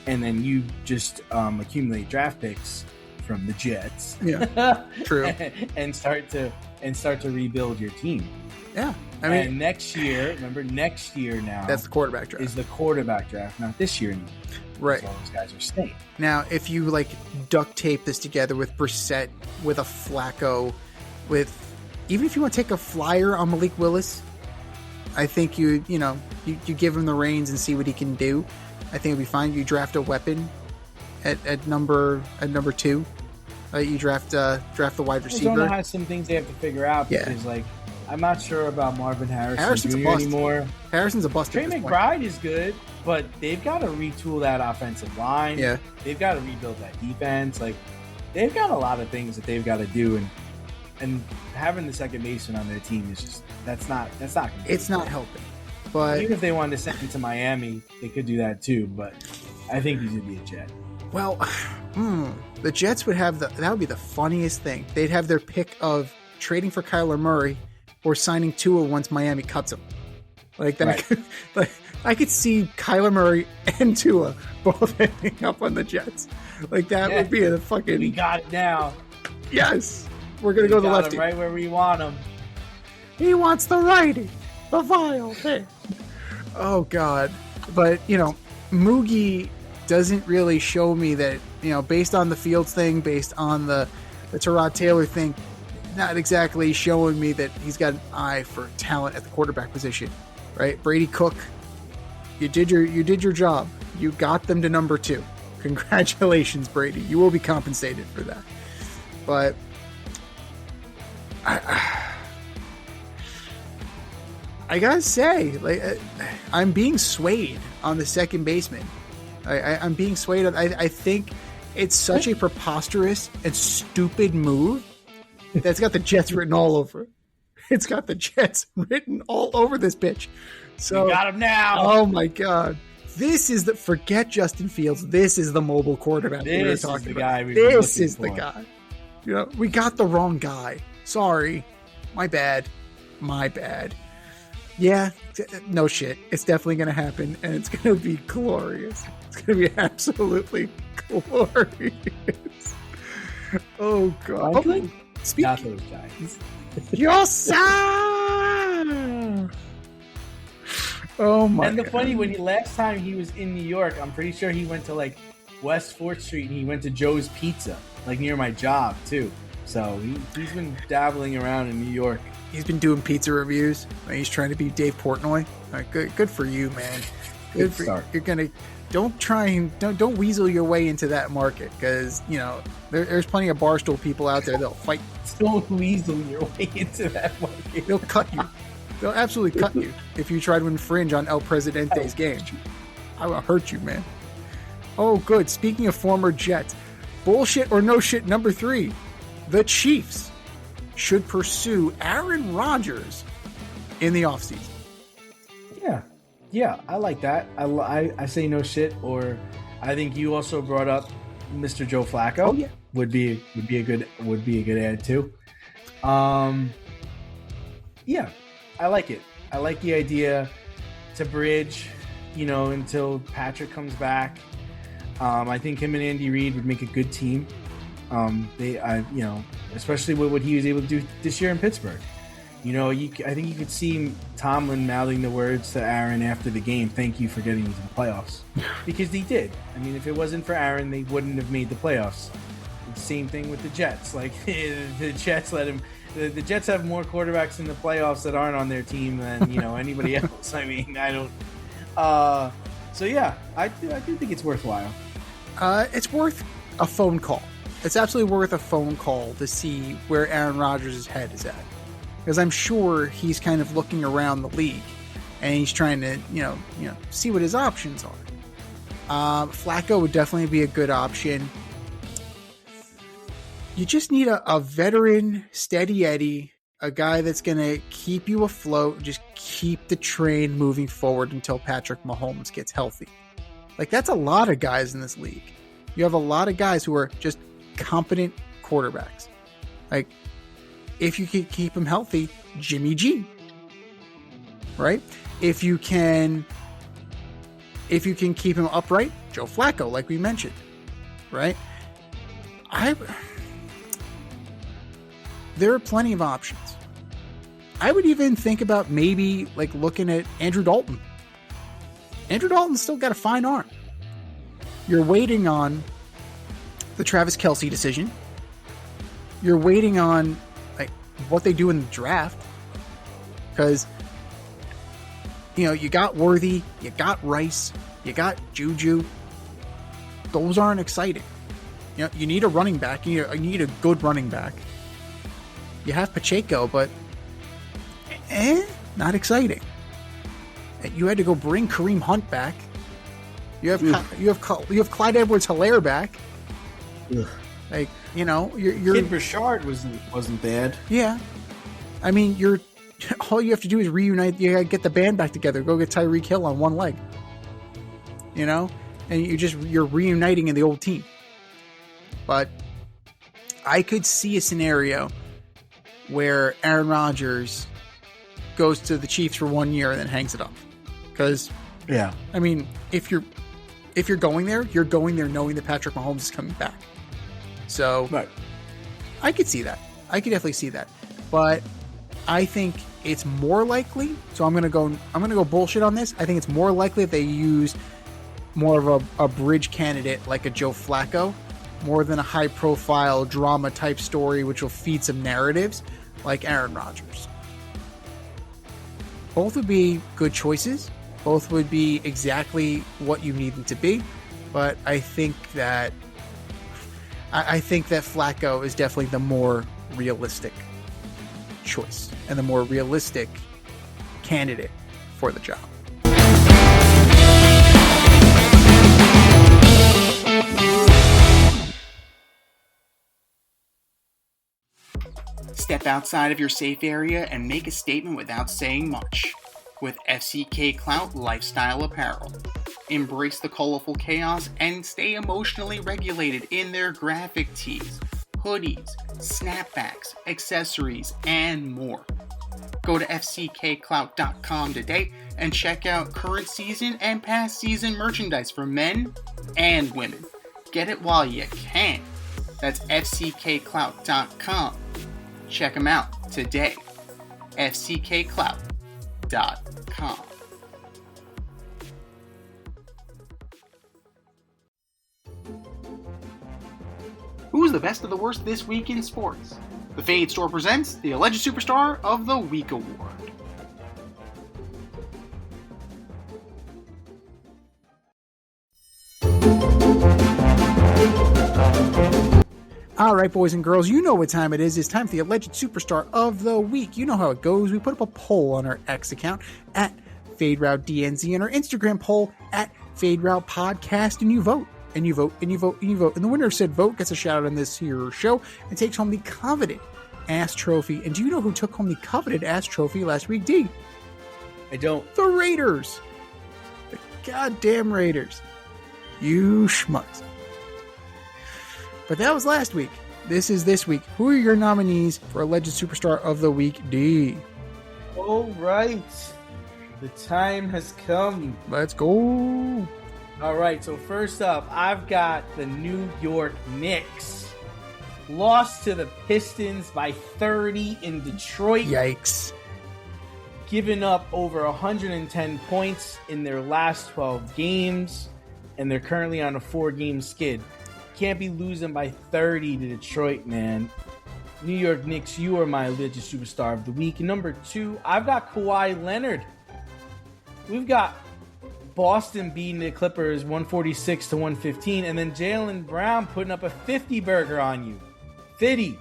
[SPEAKER 1] and then you just accumulate draft picks from the Jets.
[SPEAKER 2] Yeah, true.
[SPEAKER 1] and start to rebuild your team.
[SPEAKER 2] Yeah, I mean,
[SPEAKER 1] and next year now
[SPEAKER 2] that's the quarterback draft.
[SPEAKER 1] Is the quarterback draft, not this year anymore.
[SPEAKER 2] Right.
[SPEAKER 1] So all those guys are staying.
[SPEAKER 2] Now, if you like duct tape this together with Brissett, with a Flacco, even if you want to take a flyer on Malik Willis, I think you give him the reins and see what he can do. I think it'd be fine. You draft a weapon at number 2. You draft the wide receiver.
[SPEAKER 1] Arizona has some things they have to figure out because I'm not sure about Marvin Harrison Jr. anymore.
[SPEAKER 2] Harrison's a bust.
[SPEAKER 1] Trey McBride is good, but they've got to retool that offensive line.
[SPEAKER 2] Yeah,
[SPEAKER 1] they've got to rebuild that defense. Like, they've got a lot of things that they've got to do, and having the second baseman on their team is just that's not
[SPEAKER 2] it's not helping. But
[SPEAKER 1] even if they wanted to send him to Miami, they could do that too. But I think he's gonna be a Jet.
[SPEAKER 2] Well, the Jets would have that would be the funniest thing. They'd have their pick of trading for Kyler Murray or signing Tua once Miami cuts him. Like that,
[SPEAKER 1] right.
[SPEAKER 2] I could see Kyler Murray and Tua both ending up on the Jets. Like that would be a fucking.
[SPEAKER 1] We got it now.
[SPEAKER 2] Yes, we're gonna go the lefty
[SPEAKER 1] right where we want him.
[SPEAKER 2] He wants the righty, the vile thing. Oh God, but Moogie doesn't really show me that based on the Fields thing, based on the Tyrod Taylor thing. Not exactly showing me that he's got an eye for talent at the quarterback position, right? Brady Cook, you did your job. You got them to number 2. Congratulations, Brady. You will be compensated for that. But I gotta say, I'm being swayed on the second baseman. I'm being swayed. I think it's such a preposterous and stupid move. That's got the Jets written all over it. It's got the Jets written all over this pitch. So
[SPEAKER 1] we got him now.
[SPEAKER 2] Oh my God. This is forget Justin Fields. This is the mobile quarterback we were talking about. This is the guy. We got the wrong guy. Sorry. My bad. Yeah, no shit. It's definitely going to happen, and it's going to be glorious. It's going to be absolutely glorious. Oh God.
[SPEAKER 1] Not those guys.
[SPEAKER 2] Yes! Oh my!
[SPEAKER 1] And the
[SPEAKER 2] God.
[SPEAKER 1] funny, last time he was in New York, I'm pretty sure he went to West 4th Street and he went to Joe's Pizza, near my job too. So he's been dabbling around in New York.
[SPEAKER 2] He's been doing pizza reviews. He's trying to be Dave Portnoy. Good for you, man. Good for
[SPEAKER 1] start.
[SPEAKER 2] You're gonna don't weasel your way into that market because there's plenty of Barstool people out there that'll fight.
[SPEAKER 1] Don't weasel your way into that market.
[SPEAKER 2] They'll cut you. They'll absolutely cut you if you try to infringe on El Presidente's game. I will hurt you, man. Oh, good. Speaking of former Jets, bullshit or no shit number 3, the Chiefs should pursue Aaron Rodgers in the offseason.
[SPEAKER 1] Yeah, I like that. I say no shit. Or I think you also brought up Mr. Joe Flacco.
[SPEAKER 2] Oh yeah,
[SPEAKER 1] would be a good add too. Yeah, I like it. I like the idea to bridge, until Patrick comes back. I think him and Andy Reid would make a good team. Especially with what he was able to do this year in Pittsburgh. I think you could see Tomlin mouthing the words to Aaron after the game, "Thank you for getting into the playoffs," because he did. I mean, if it wasn't for Aaron, they wouldn't have made the playoffs. Same thing with the Jets. The Jets let him. The Jets have more quarterbacks in the playoffs that aren't on their team than anybody else. I mean, I don't. So yeah, I do think it's worthwhile.
[SPEAKER 2] It's worth a phone call. It's absolutely worth a phone call to see where Aaron Rodgers' head is at. Because I'm sure he's kind of looking around the league and he's trying to, see what his options are. Flacco would definitely be a good option. You just need a veteran, steady Eddie, a guy that's going to keep you afloat, just keep the train moving forward until Patrick Mahomes gets healthy. Like, that's a lot of guys in this league. You have a lot of guys who are just competent quarterbacks. Like, if you can keep him healthy, Jimmy G. Right? If you can keep him upright, Joe Flacco, like we mentioned. Right? There are plenty of options. I would even think about maybe like looking at Andrew Dalton. Andrew Dalton's still got a fine arm. You're waiting on the Travis Kelce decision. You're waiting on like what they do in the draft. Because, you know, you got Worthy, you got Rice, you got Juju. Those aren't exciting. You know, you need a running back. You need a good running back. You have Pacheco, but not exciting. You had to go bring Kareem Hunt back. You have Clyde Edwards-Helaire back.
[SPEAKER 6] Ugh.
[SPEAKER 2] Like, you know, you're
[SPEAKER 6] Kid Richard wasn't bad.
[SPEAKER 2] Yeah, I mean, all you have to do is reunite. You gotta get the band back together. Go get Tyreek Hill on one leg. You know, and you're reuniting in the old team. But I could see a scenario where Aaron Rodgers goes to the Chiefs for 1 year and then hangs it up. Because,
[SPEAKER 6] yeah,
[SPEAKER 2] I mean, if you're going there, you're going there knowing that Patrick Mahomes is coming back. So,
[SPEAKER 6] right.
[SPEAKER 2] I could see that. I could definitely see that. But I think it's more likely. So I'm gonna go bullshit on this. I think it's more likely that they use more of a bridge candidate like a Joe Flacco, more than a high-profile drama-type story which will feed some narratives like Aaron Rodgers. Both would be good choices. Both would be exactly what you need them to be. But I think that Flacco is definitely the more realistic choice and the more realistic candidate for the job.
[SPEAKER 7] Step outside of your safe area and make a statement without saying much with FCK Clout Lifestyle Apparel. Embrace the colorful chaos and stay emotionally regulated in their graphic tees, hoodies, snapbacks, accessories, and more. Go to fckclout.com today and check out current season and past season merchandise for men and women. Get it while you can. That's fckclout.com. Check them out today. fckclout.com. Who's the best of the worst this week in sports? The Fade Store presents the Alleged Superstar of the Week Award.
[SPEAKER 2] All right, boys and girls, you know what time it is. It's time for the Alleged Superstar of the Week. You know how it goes. We put up a poll on our X account at FadeRouteDNZ and our Instagram poll at FadeRoutePodcast, and you vote. And you vote, and you vote, and you vote. And the winner of said vote gets a shout out on this here show and takes home the coveted ass trophy. And do you know who took home the coveted ass trophy last week, D?
[SPEAKER 1] I don't.
[SPEAKER 2] The Raiders. The goddamn Raiders. You schmutz. But that was last week. This is this week. Who are your nominees for Alleged Superstar of the Week, D?
[SPEAKER 1] All right. The time has come.
[SPEAKER 2] Let's go.
[SPEAKER 1] All right, so first up, I've got the New York Knicks. Lost to the Pistons by 30 in Detroit.
[SPEAKER 2] Yikes.
[SPEAKER 1] Giving up over 110 points in their last 12 games, and they're currently on a 4-game skid. Can't be losing by 30 to Detroit, man. New York Knicks, you are my Alleged Superstar of the Week. Number 2, I've got Kawhi Leonard. We've got Boston beating the Clippers 146-115, and then Jaylen Brown putting up a 50 burger on you. 50.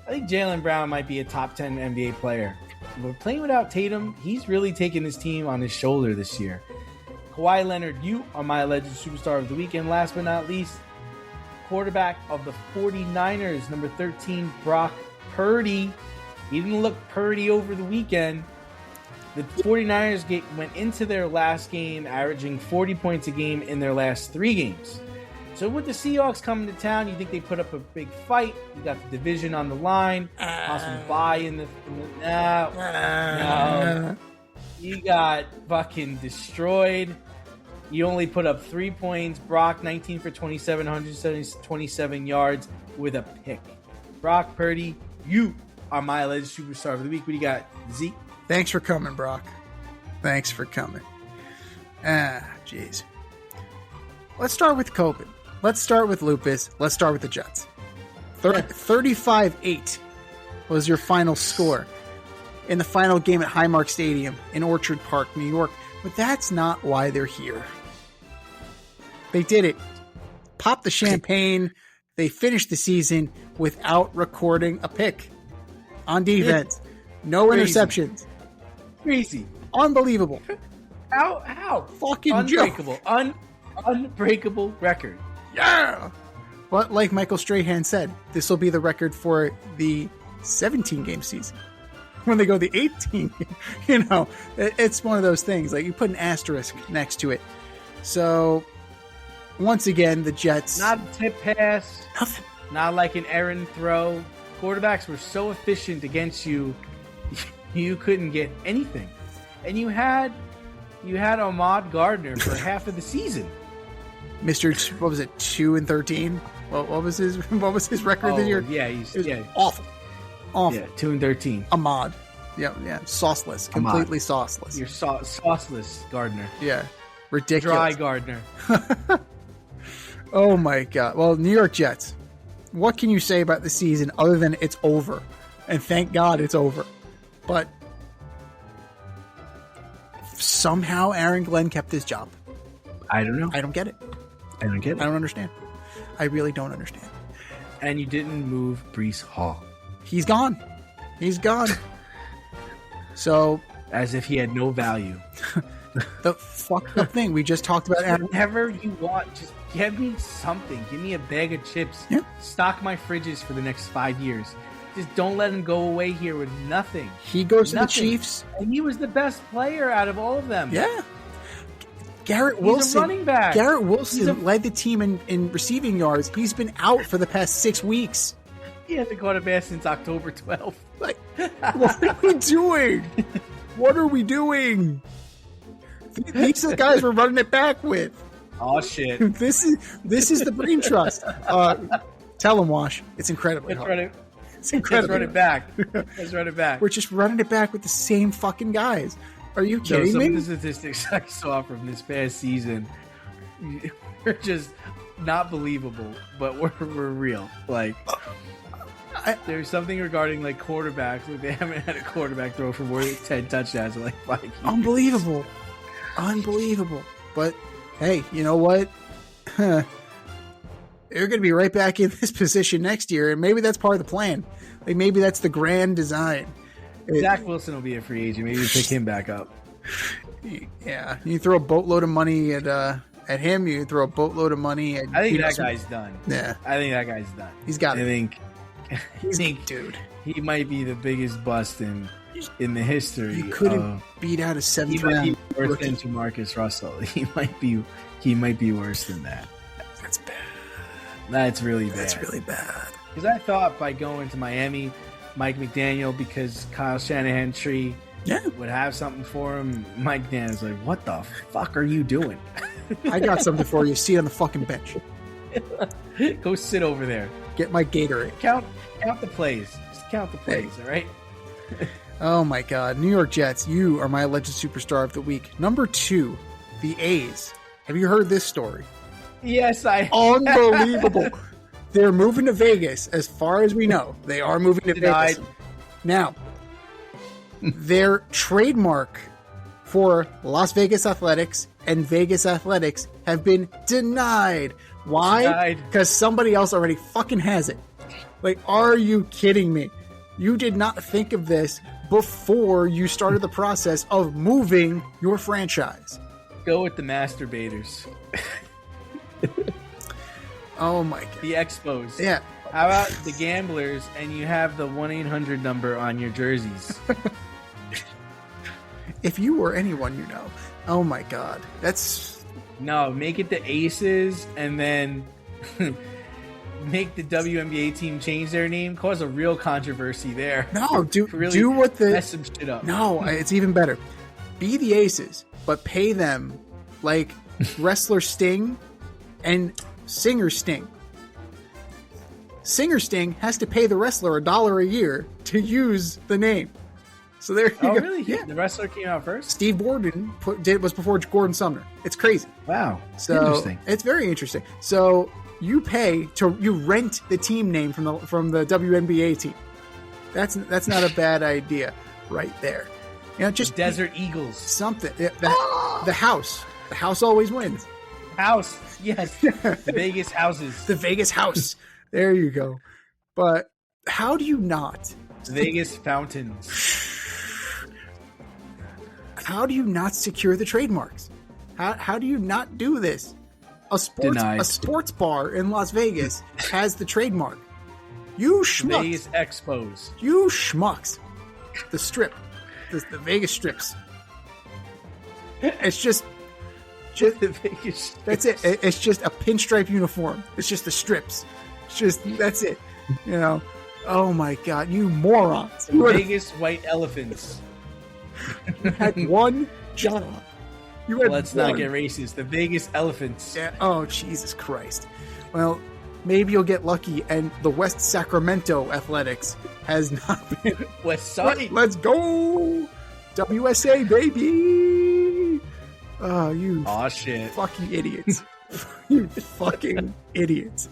[SPEAKER 1] I think Jaylen Brown might be a top 10 NBA player. But playing without Tatum, he's really taken his team on his shoulder this year. Kawhi Leonard, you are my Alleged Superstar of the Week. And last but not least, quarterback of the 49ers, number 13, Brock Purdy. He didn't look purdy over the weekend. The 49ers went into their last game averaging 40 points a game in their last 3 games. So with the Seahawks coming to town, you think they put up a big fight. You got the division on the line. Possible bye in the no. You got fucking destroyed. You only put up 3 points. Brock, 19 for 27, 127 yards with a pick. Brock Purdy, you are my alleged superstar of the week. What do you got, Zeke?
[SPEAKER 2] Thanks for coming, Brock. Thanks for coming. Jeez. Let's start with COVID. Let's start with Lupus. Let's start with the Jets. 35-8 was your final score in the final game at Highmark Stadium in Orchard Park, New York. But that's not why they're here. They did it. Popped the champagne. They finished the season without recording a pick on defense. No interceptions.
[SPEAKER 1] Crazy.
[SPEAKER 2] Unbelievable.
[SPEAKER 1] How?
[SPEAKER 2] Fucking
[SPEAKER 1] unbreakable. Unbreakable record.
[SPEAKER 2] Yeah. But like Michael Strahan said, this will be the record for the 17-game season. When they go the 18, it's one of those things. Like, you put an asterisk next to it. So, once again, the Jets...
[SPEAKER 1] Not a tip pass.
[SPEAKER 2] Nothing.
[SPEAKER 1] Not like an errant throw. Quarterbacks were so efficient against you, you couldn't get anything. And you had Ahmad Gardner for half of the season.
[SPEAKER 2] Mr. What was it? 2-13. What was his record this year?
[SPEAKER 1] Yeah,
[SPEAKER 2] awful. Awful.
[SPEAKER 1] Yeah, 2-13.
[SPEAKER 2] Ahmad. Yeah. Sauceless. Completely sauceless.
[SPEAKER 1] You're sauceless Gardner.
[SPEAKER 2] Yeah. Ridiculous.
[SPEAKER 1] Dry Gardner.
[SPEAKER 2] Oh my God. Well, New York Jets. What can you say about the season other than it's over? And thank God it's over. But somehow Aaron Glenn kept his job.
[SPEAKER 1] I don't know.
[SPEAKER 2] I don't get it.
[SPEAKER 1] I don't
[SPEAKER 2] understand. I really don't understand.
[SPEAKER 1] And you didn't move Breece Hall.
[SPEAKER 2] He's gone. So,
[SPEAKER 1] as if he had no value.
[SPEAKER 2] The fucked up thing we just talked about. Aaron.
[SPEAKER 1] Whatever you want, just give me something. Give me a bag of chips.
[SPEAKER 2] Yeah.
[SPEAKER 1] Stock my fridges for the next 5 years. Just don't let him go away here with nothing.
[SPEAKER 2] He goes to the Chiefs.
[SPEAKER 1] And he was the best player out of all of them.
[SPEAKER 2] Yeah. Garrett Wilson.
[SPEAKER 1] He's a running back.
[SPEAKER 2] Garrett Wilson led the team in receiving yards. He's been out for the past 6 weeks.
[SPEAKER 1] He hasn't caught a pass since October 12th.
[SPEAKER 2] Like, what are we doing? What are we doing? These are the guys we're running it back with.
[SPEAKER 1] Oh shit!
[SPEAKER 2] This is the brain trust. Tell him, Wash. It's incredible. It's incredible.
[SPEAKER 1] Let's run it back. Let's run it back.
[SPEAKER 2] We're just running it back with the same fucking guys. Are you kidding me?
[SPEAKER 1] Some of the statistics I saw from this past season are just not believable, but we're real. Like, there's something regarding like quarterbacks. Like, they haven't had a quarterback throw for more than 10 touchdowns in like 5 years.
[SPEAKER 2] Unbelievable. But hey, you know what? You're going to be right back in this position next year, and maybe that's part of the plan. Like, maybe that's the grand design.
[SPEAKER 1] Zach Wilson will be a free agent. Maybe pick him back up.
[SPEAKER 2] Yeah, you throw a boatload of money at him. You throw a boatload of money at.
[SPEAKER 1] I think that guy's done.
[SPEAKER 2] Yeah,
[SPEAKER 1] I think that guy's done.
[SPEAKER 2] He's got it.
[SPEAKER 1] I think,
[SPEAKER 2] dude,
[SPEAKER 1] he might be the biggest bust in the history.
[SPEAKER 2] You couldn't beat out a 7th round.
[SPEAKER 1] He might be worse than Jamarcus Russell. He might be worse than that.
[SPEAKER 2] That's bad.
[SPEAKER 1] That's really bad.
[SPEAKER 2] That's really bad.
[SPEAKER 1] Because I thought by going to Miami, Mike McDaniel, because Kyle Shanahan tree would have something for him. Mike McDaniel's like, what the fuck are you doing?
[SPEAKER 2] I got something for you. See on the fucking bench.
[SPEAKER 1] Go sit over there.
[SPEAKER 2] Get my Gatorade.
[SPEAKER 1] Count the plays. Just count the plays, all right?
[SPEAKER 2] Oh my God. New York Jets, you are my alleged superstar of the week. Number 2, the A's. Have you heard this story?
[SPEAKER 1] Yes, I have.
[SPEAKER 2] Unbelievable. They're moving to Vegas, as far as we know. They are moving to Vegas. Now, their trademark for Las Vegas Athletics and Vegas Athletics have been denied. Why? Because somebody else already fucking has it. Like, are you kidding me? You did not think of this before you started the process of moving your franchise.
[SPEAKER 1] Go with the masturbators.
[SPEAKER 2] Oh my god.
[SPEAKER 1] The Expos.
[SPEAKER 2] Yeah.
[SPEAKER 1] How about the gamblers and you have the 1-800 number on your jerseys?
[SPEAKER 2] If you or anyone you know. Oh my god. That's...
[SPEAKER 1] No, make it the Aces and then make the WNBA team change their name. Cause a real controversy there.
[SPEAKER 2] No, do what the...
[SPEAKER 1] Mess some shit up.
[SPEAKER 2] No, it's even better. Be the Aces, but pay them like Wrestler Sting and Singer Sting. Singer Sting has to pay the wrestler $1 a year to use the name. So there you go.
[SPEAKER 1] Oh, really?
[SPEAKER 2] Yeah.
[SPEAKER 1] The wrestler came out first?
[SPEAKER 2] Steve Borden was before Gordon Sumner. It's crazy.
[SPEAKER 1] Wow.
[SPEAKER 2] So
[SPEAKER 1] interesting.
[SPEAKER 2] It's very interesting. So you rent the team name from the WNBA team. That's not a bad idea right there. You know, just
[SPEAKER 1] Desert Eagles.
[SPEAKER 2] Something. The house. The house always wins.
[SPEAKER 1] House. Yes. The Vegas houses.
[SPEAKER 2] The Vegas house. There you go. But how do you not?
[SPEAKER 1] Vegas fountains.
[SPEAKER 2] How do you not secure the trademarks? How do you not do this? A sports bar in Las Vegas has the trademark. You schmucks.
[SPEAKER 1] Vegas Expos.
[SPEAKER 2] You schmucks. The strip. The Vegas strips. It's just
[SPEAKER 1] the Vegas strips.
[SPEAKER 2] That's it. It's just a pinstripe uniform. It's just the strips. That's it. You know. Oh my god, you morons.
[SPEAKER 1] Vegas white elephants.
[SPEAKER 2] You had one job.
[SPEAKER 1] Let's not get racist. The Vegas elephants.
[SPEAKER 2] Yeah. Oh, Jesus Christ. Well, maybe you'll get lucky and the West Sacramento Athletics has not been.
[SPEAKER 1] West Side.
[SPEAKER 2] Let's go. WSA, baby. Oh, you
[SPEAKER 1] shit.
[SPEAKER 2] Fucking idiots. You fucking idiots.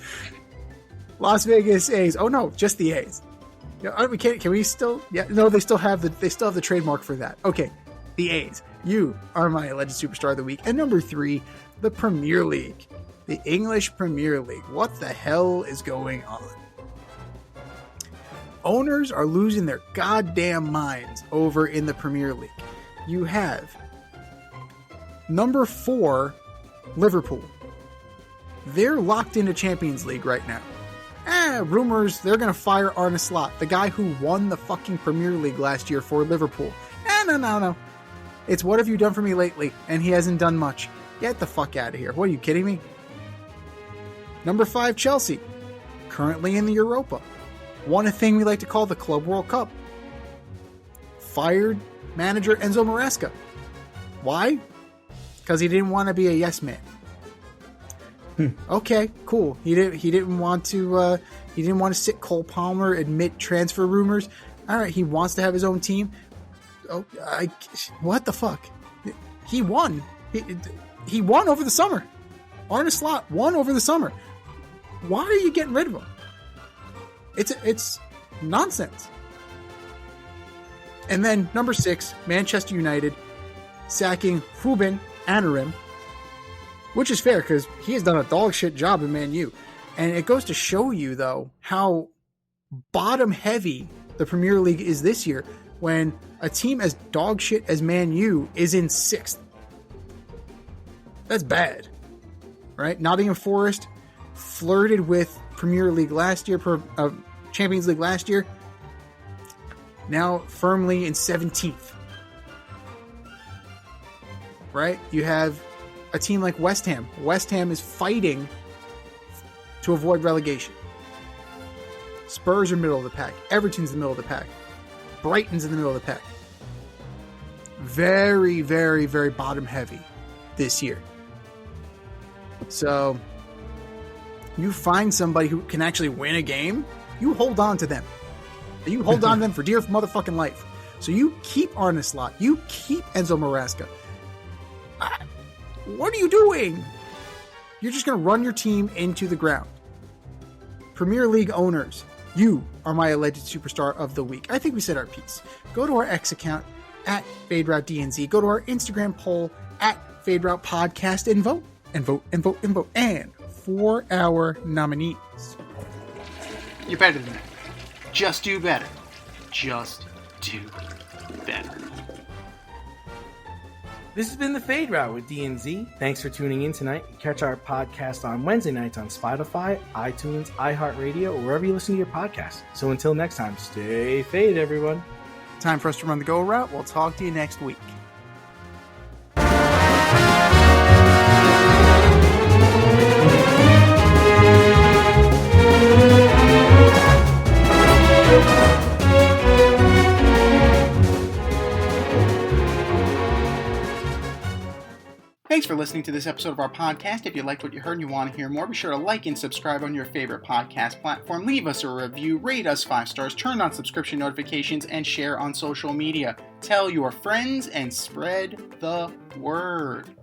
[SPEAKER 2] Las Vegas A's. Oh no, just the A's. We can't. Can we still? Yeah, no. They still have the trademark for that. Okay, the A's. You are my alleged superstar of the week. And number 3, the Premier League, the English Premier League. What the hell is going on? Owners are losing their goddamn minds over in the Premier League. You have number 4, Liverpool. They're locked into Champions League right now. Rumors they're going to fire Arne Slot, the guy who won the fucking Premier League last year for Liverpool. No. It's what have you done for me lately? And he hasn't done much. Get the fuck out of here. What, are you kidding me? Number 5, Chelsea. Currently in the Europa. Won a thing we like to call the Club World Cup. Fired manager Enzo Maresca. Why? Because he didn't want to be a yes man. Okay, cool. He didn't want to sit Cole Palmer, admit transfer rumors. All right, he wants to have his own team. Oh, what the fuck? He won. He won over the summer. Arne Slot won over the summer. Why are you getting rid of him? It's nonsense. And then number 6, Manchester United sacking Ruben Amorim, which is fair because he has done a dog shit job in Man U. And it goes to show you, though, how bottom heavy the Premier League is this year when a team as dog shit as Man U is in 6th. That's bad, right? Nottingham Forest flirted with Premier League last year, Champions League last year. Now firmly in 17th, right? You have a team like West Ham. West Ham is fighting to avoid relegation. Spurs are middle of the pack. Everton's in the middle of the pack. Brighton's in the middle of the pack. Very, very, very bottom heavy this year. So you find somebody who can actually win a game, you hold on to them. You hold on to them for dear motherfucking life. So you keep Arne Slot. You keep Enzo Maresca. What are you doing? You're just going to run your team into the ground. Premier League owners, you are my alleged superstar of the week. I think we said our piece. Go to our X account at FadeRouteDNZ. Go to our Instagram poll at FadeRoutePodcast and vote. And vote, and vote, and vote. And for our nominees.
[SPEAKER 7] You're better than that. Just do better. Just do better.
[SPEAKER 6] This has been The Fade Route with D&Z. Thanks for tuning in tonight. Catch our podcast on Wednesday nights on Spotify, iTunes, iHeartRadio, or wherever you listen to your podcasts. So until next time, stay fade, everyone.
[SPEAKER 2] Time for us to run the go route. We'll talk to you next week.
[SPEAKER 7] Thanks for listening to this episode of our podcast. If you liked what you heard and you want to hear more, be sure to like and subscribe on your favorite podcast platform. Leave us a review, rate us 5 stars, turn on subscription notifications, and share on social media. Tell your friends and spread the word.